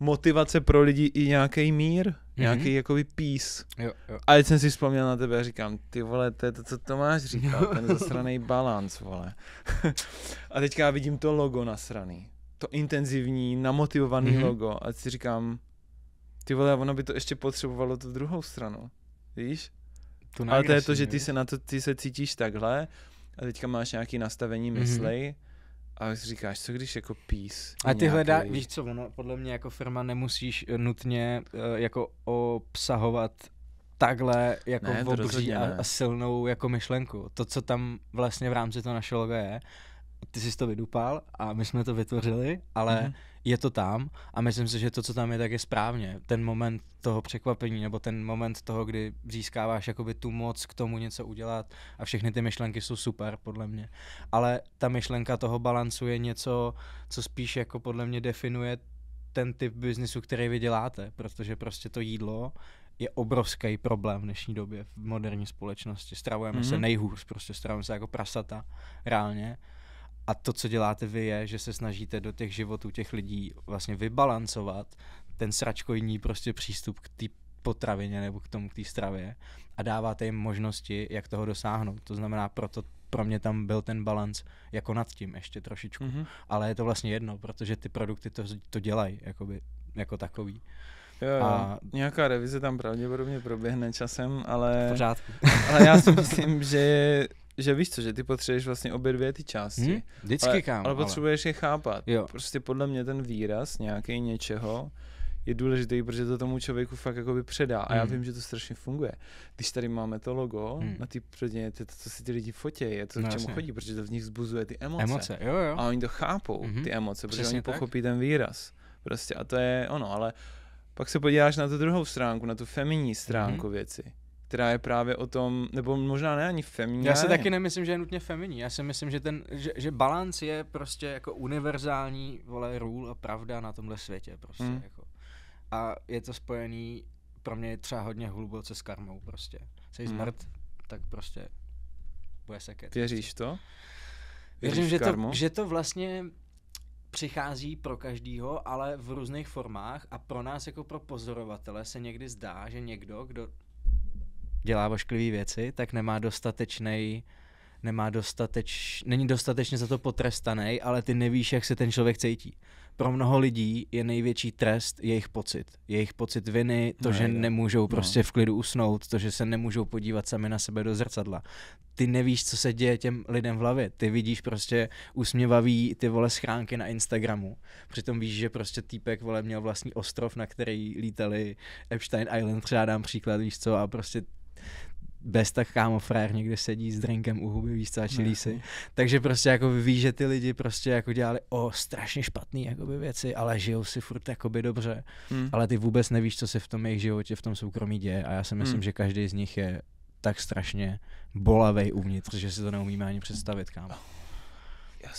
motivace pro lidi i nějaký mír, nějaký jakoby peace. Jo. A teď jsem si vzpomněl na tebe a říkám, ty vole, to je to, co Tomáš říkal, ten zasranej balans, vole. A teďka vidím to logo nasraný, to intenzivní, namotivovaný logo a si říkám, ty vole, ono by to ještě potřebovalo tu druhou stranu, víš? Ale to je to, že ty se cítíš takhle a teďka máš nějaký nastavení mysli, a si říkáš, co když jako peace? A ty hledáš, víš co, ono, podle mě jako firma nemusíš nutně jako obsahovat takhle jako obří a silnou jako myšlenku. To, co tam vlastně v rámci toho našeho loga je, ty jsi to vydupal a my jsme to vytvořili, ale je to tam a myslím si, že to, co tam je, tak je správně. Ten moment toho překvapení nebo ten moment toho, kdy získáváš jakoby tu moc k tomu něco udělat a všechny ty myšlenky jsou super, podle mě. Ale ta myšlenka toho balancu je něco, co spíš jako podle mě definuje ten typ biznisu, který vy děláte, protože prostě to jídlo je obrovský problém v dnešní době v moderní společnosti. Stravujeme se nejhůř, prostě stravujeme se jako prasata, reálně. A to, co děláte vy, je, že se snažíte do těch životů těch lidí vlastně vybalancovat ten sračkojní prostě přístup k té potravině nebo k té stravě a dáváte jim možnosti, jak toho dosáhnout. To znamená, proto pro mě tam byl ten balanc jako nad tím ještě trošičku. Ale je to vlastně jedno, protože ty produkty to dělají jako takový. Jo. A nějaká revize tam pravděpodobně proběhne časem, ale... V pořádku. Ale já si myslím, že víš co, že ty potřebuješ vlastně obě dvě ty části. Vždycky kámo. Ale potřebuješ je chápat. Jo. Prostě podle mě ten výraz nějaký něčeho je důležitý, protože to tomu člověku fakt jakoby předá. A já vím, že to strašně funguje. Když tady máme to logo na ty předně, to, co si ty lidi fotí, je to, k čemu chodí, protože to v nich vzbuzuje ty emoce. Jo. A oni to chápou, ty emoce, protože oni pochopí ten výraz. Prostě a to je ono, ale pak se podíváš na tu druhou stránku, na tu feminní stránku věci, která je právě o tom, nebo možná ne ani feminní. Já si taky nemyslím, že je nutně feminní. Já si myslím, že balans je prostě jako univerzální, rule a pravda na tomhle světě prostě jako. A je to spojený pro mě třeba hodně hluboce s karmou prostě. Jsi zmrt, tak prostě bude seket. Věříš to? Věřím, že to vlastně přichází pro každýho, ale v různých formách a pro nás jako pro pozorovatele se někdy zdá, že někdo, kdo dělá ošklivý věci, tak není dostatečně za to potrestaný, ale ty nevíš, jak se ten člověk cítí. Pro mnoho lidí je největší trest jejich pocit viny, že nemůžou prostě v klidu usnout, to, že se nemůžou podívat sami na sebe do zrcadla. Ty nevíš, co se děje těm lidem v hlavě. Ty vidíš prostě usměvavý schránky na Instagramu. Přitom víš, že prostě týpek měl vlastní ostrov, na který lítali Epstein Island, třeba dám příklad, víš co, a prostě bez tak kámo frér někde sedí s drinkem u huby, víš co, a čilí si. Takže prostě jako víš, že ty lidi prostě jako dělali strašně špatný jakoby věci, ale žijou si furt jakoby dobře. Ale ty vůbec nevíš, co se v tom jejich životě, v tom soukromí děje a já si myslím, že každý z nich je tak strašně bolavej uvnitř, že si to neumíme ani představit, kámo.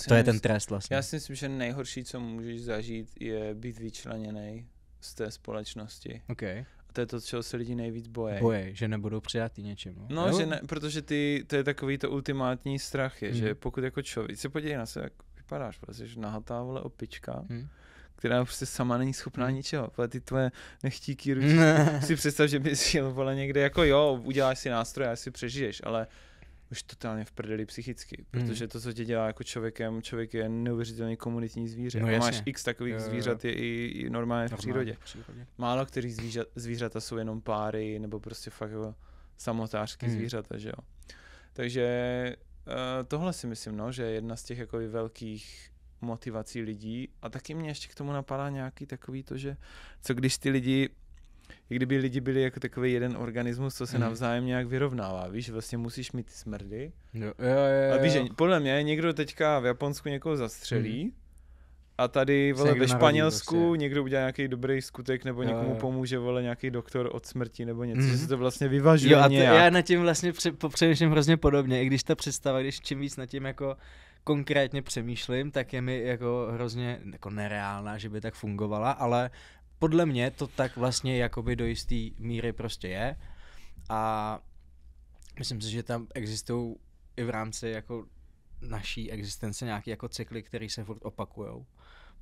To je ten trest vlastně. Já si myslím, že nejhorší, co můžeš zažít, je být vyčleněnej z té společnosti. Okay. To je to, čeho se lidi nejvíc bojí. Že nebudou přijatý něčím. No, že ne, protože to je takový to ultimátní strach, že pokud jako člověk, se podívej na sebe, jak vypadáš, prostě, že nahatá opička, která prostě sama není schopná ničeho. Ty tvoje nechtíky ručky, si představ, že bys šel někde jako uděláš si nástroj a si přežiješ, ale už totálně v prdeli psychicky, protože to, co tě dělá jako člověk je neuvěřitelně komunitní zvíře. No, máš x takových zvířat je i normálně v přírodě. Málo který zvířata jsou jenom páry, nebo prostě fakt jako samotářský zvířata, že jo. Takže tohle si myslím, že je jedna z těch jako velkých motivací lidí a taky mě ještě k tomu napadá nějaký takový to, že co když ty lidi, i kdyby lidi byli jako takový jeden organismus, co se navzájem nějak vyrovnává, víš, vlastně musíš mít ty smrdy. Jo. A víš, že podle mě někdo teďka v Japonsku někoho zastřelí a tady vole, ve Španělsku prostě. Někdo udělá nějaký dobrý skutek nebo někomu pomůže vole, nějaký doktor od smrti nebo něco, že se to vlastně vyvažuje nějak. Já nad tím vlastně přemýšlím hrozně podobně, i když ta představa, když čím víc nad tím jako konkrétně přemýšlím, tak je mi jako hrozně jako nereálná, že by tak fungovala, ale podle mě to tak vlastně jakoby do jistý míry prostě je a myslím si, že tam existují i v rámci jako naší existence nějaký jako cykly, které se furt opakujou.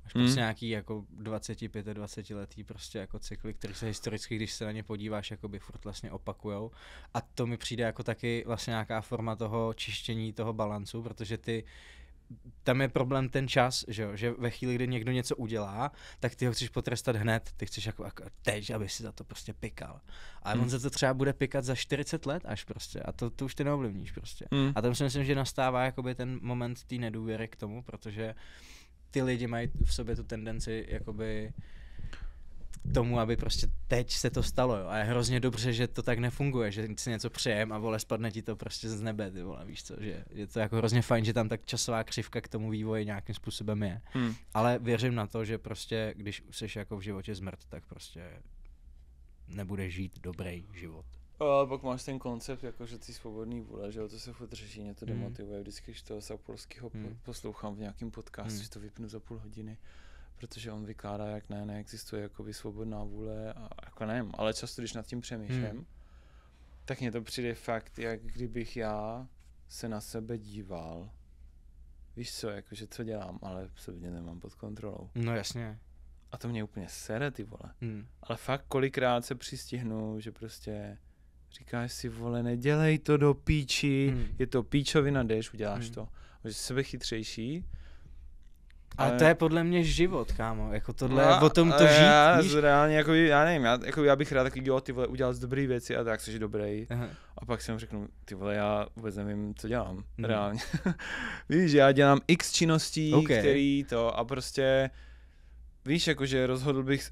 Máš prostě nějaký jako 25-20 letý prostě jako cykly, které se historicky, když se na ně podíváš, jakoby furt vlastně opakujou. A to mi přijde jako taky vlastně nějaká forma toho čištění toho balancu, protože tam je problém ten čas, že ve chvíli, kdy někdo něco udělá, tak ty ho chceš potrestat hned, ty chceš jako teď, aby si za to prostě pikal. A on za to třeba bude pikat za 40 let až prostě a to už ty neovlivníš prostě. A tam si myslím, že nastává jakoby ten moment té nedůvěry k tomu, protože ty lidi mají v sobě tu tendenci jakoby k tomu, aby prostě teď se to stalo, jo. A je hrozně dobře, že to tak nefunguje, že si něco přejem a vole spadne ti to prostě z nebe, ty vole, víš co, že je to jako hrozně fajn, že tam tak časová křivka k tomu vývoji nějakým způsobem je. Ale věřím na to, že prostě, když seš jako v životě zmrt, tak prostě nebudeš žít dobrý život. Ale pak máš ten koncept, jako že ty svobodný vůle, že jo, to se furt řeší, mě to demotivuje, vždycky, když toho Sapolského poslouchám v nějakém podcastu, že to vypnu za půl hodiny, protože on vykládá, jak neexistuje jakoby svobodná vůle a jako nevím, ale často, když nad tím přemýšlím, tak mně to přijde fakt, jak kdybych já se na sebe díval, víš co, jakože co dělám, ale absolutně nemám pod kontrolou. No jasně. A to mě úplně sere, ty vole. Ale fakt kolikrát se přistihnu, že prostě říkáš si, vole, nedělej to do píči, je to píčovina, jdeš, uděláš to. Že jsi sebechytřejší. Ale to je podle mě život, kámo, jako tohle je o tom to žít, víš? Reálně, jako, já nevím, já bych rád takový, jo, ty vole, udělal z dobrý věci a tak jsi dobrý. A pak si mu řeknu, ty vole, já vůbec nevím, co dělám, reálně. Víš, já dělám x činností, který to a prostě, víš, jakože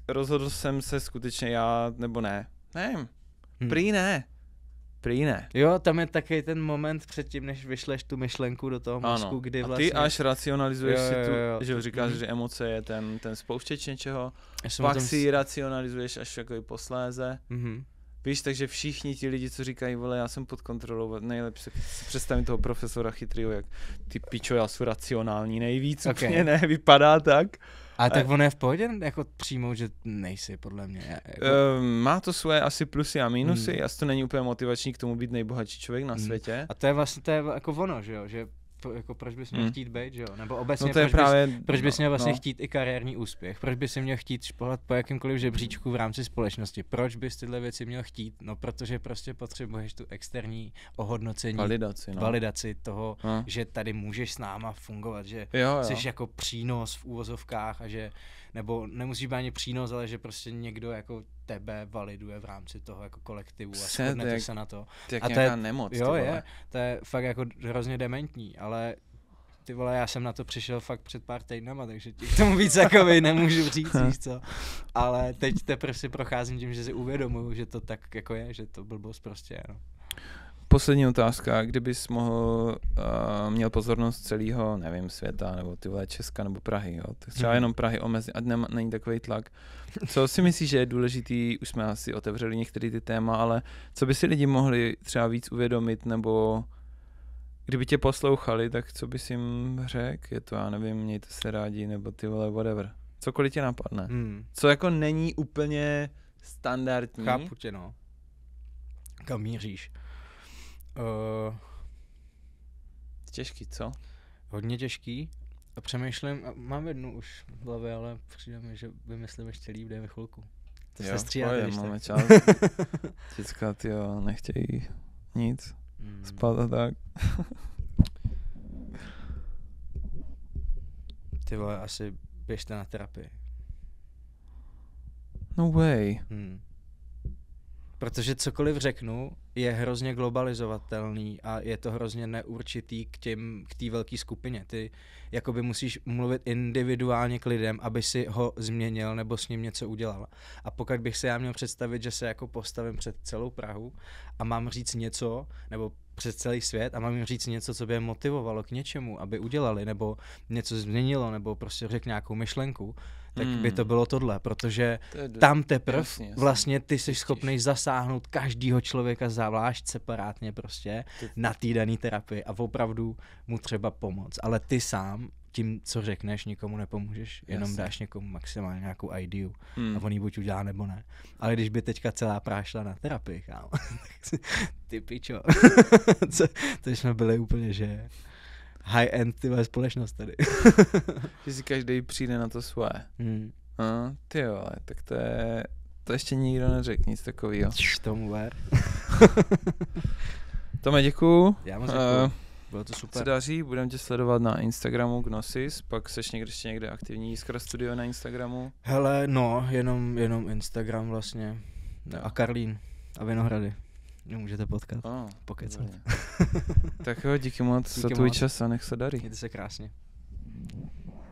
rozhodl jsem se skutečně já, nebo ne, nevím, prý ne. Jo, tam je taky ten moment předtím, než vyšleš tu myšlenku do toho mozku, kdy vlastně... A ty až racionalizuješ si tu, že říkáš, že emoce je ten spouštěč něčeho, pak si ji racionalizuješ až jako posléze. Víš, takže všichni ti lidi, co říkají, vole, já jsem pod kontrolou, nejlepší si představím toho profesora chytrýho, jak ty pičo, já jsem racionální nejvíc, úplně ne, vypadá tak. A tak on je v pohodě jako přijmout, že nejsi, podle mě. Jako... Má to svoje asi plusy a minusy, asi to není úplně motivační k tomu být nejbohatší člověk na světě. A to je vlastně jako ono, že jo, že jako proč bys měl chtít být, že jo, nebo obecně proč bys měl vlastně chtít i kariérní úspěch, proč bys si měl chtít šplhat po jakýmkoliv žebříčku v rámci společnosti, proč bys tyhle věci měl chtít, no protože prostě potřebuješ tu externí ohodnocení, validaci toho, že tady můžeš s náma fungovat, že jsi jako přínos v úvozovkách a že, nebo nemusíš být ani přínos, ale že prostě někdo jako tebe validuje v rámci toho jako kolektivu a shodnete se na to. A to je nemoc. Jo, to je fakt jako hrozně dementní, ale ty vole, já jsem na to přišel fakt před pár týdnama, takže ti k tomu víc jakoby nemůžu říct, víš co. Ale teď teprve si procházím tím, že si uvědomuju, že to tak jako je, že to blbost prostě, no. Poslední otázka, kdybys měl pozornost celého, nevím, světa, nebo ty vole Česka, nebo Prahy, jo? Tak třeba jenom Prahy omezit, ať není takový tlak. Co si myslíš, že je důležitý, už jsme asi otevřeli některé ty téma, ale co by si lidi mohli třeba víc uvědomit, nebo kdyby tě poslouchali, tak co bys jim řekl? Je to, já nevím, mějte se rádi, nebo ty vole, whatever. Cokoliv tě napadne. Co jako není úplně standardní. Chápu tě, no. Kam míříš? Těžký, co? Hodně těžký. A přemýšlím, mám jednu už v hlavě, ale přijde mi, že vymyslím ještě líp, dejme chvilku. To se střídáte, když máme čas. Děcka, tyjo, nechtějí nic. Spát a tak. Ty vole, asi běžte na terapii. No way. Protože cokoliv řeknu, je hrozně globalizovatelný a je to hrozně neurčitý k té velké skupině. Ty jakoby musíš mluvit individuálně k lidem, aby si ho změnil nebo s ním něco udělal. A pokud bych se já měl představit, že se jako postavím před celou Prahu a mám říct něco, nebo přes celý svět a mám jim říct něco, co by je motivovalo k něčemu, aby udělali, nebo něco změnilo, nebo prostě řekl nějakou myšlenku, tak by to bylo tohle, protože tam teprve vlastně ty jsi schopný zasáhnout každýho člověka zvlášť separátně prostě na té dané terapii a opravdu mu třeba pomoct. Ale ty sám tím, co řekneš, nikomu nepomůžeš, jenom dáš někomu maximálně nějakou ideu a on ji buď udělá nebo ne. Ale když by teďka celá Praha šla na terapii, kámo, ty pičo, to jsme byli úplně, že high-end tyhle společnost tady. Že si každý přijde na to svoje. Ty vole, tak to ještě nikdo neřekl nic takového. Tomu ver. Tome, děkuju. Já moc děkuju. Bylo to super. Se daří, budeme tě sledovat na Instagramu Gnosis, pak seš ještě někde aktivní Jiskra Studio na Instagramu. Hele, no, jenom Instagram vlastně. A Karlín a Vinohrady. Můžete potkat. Pokecat. Tak jo, díky moc za tvůj čas a nech se daří. Mějte se krásně.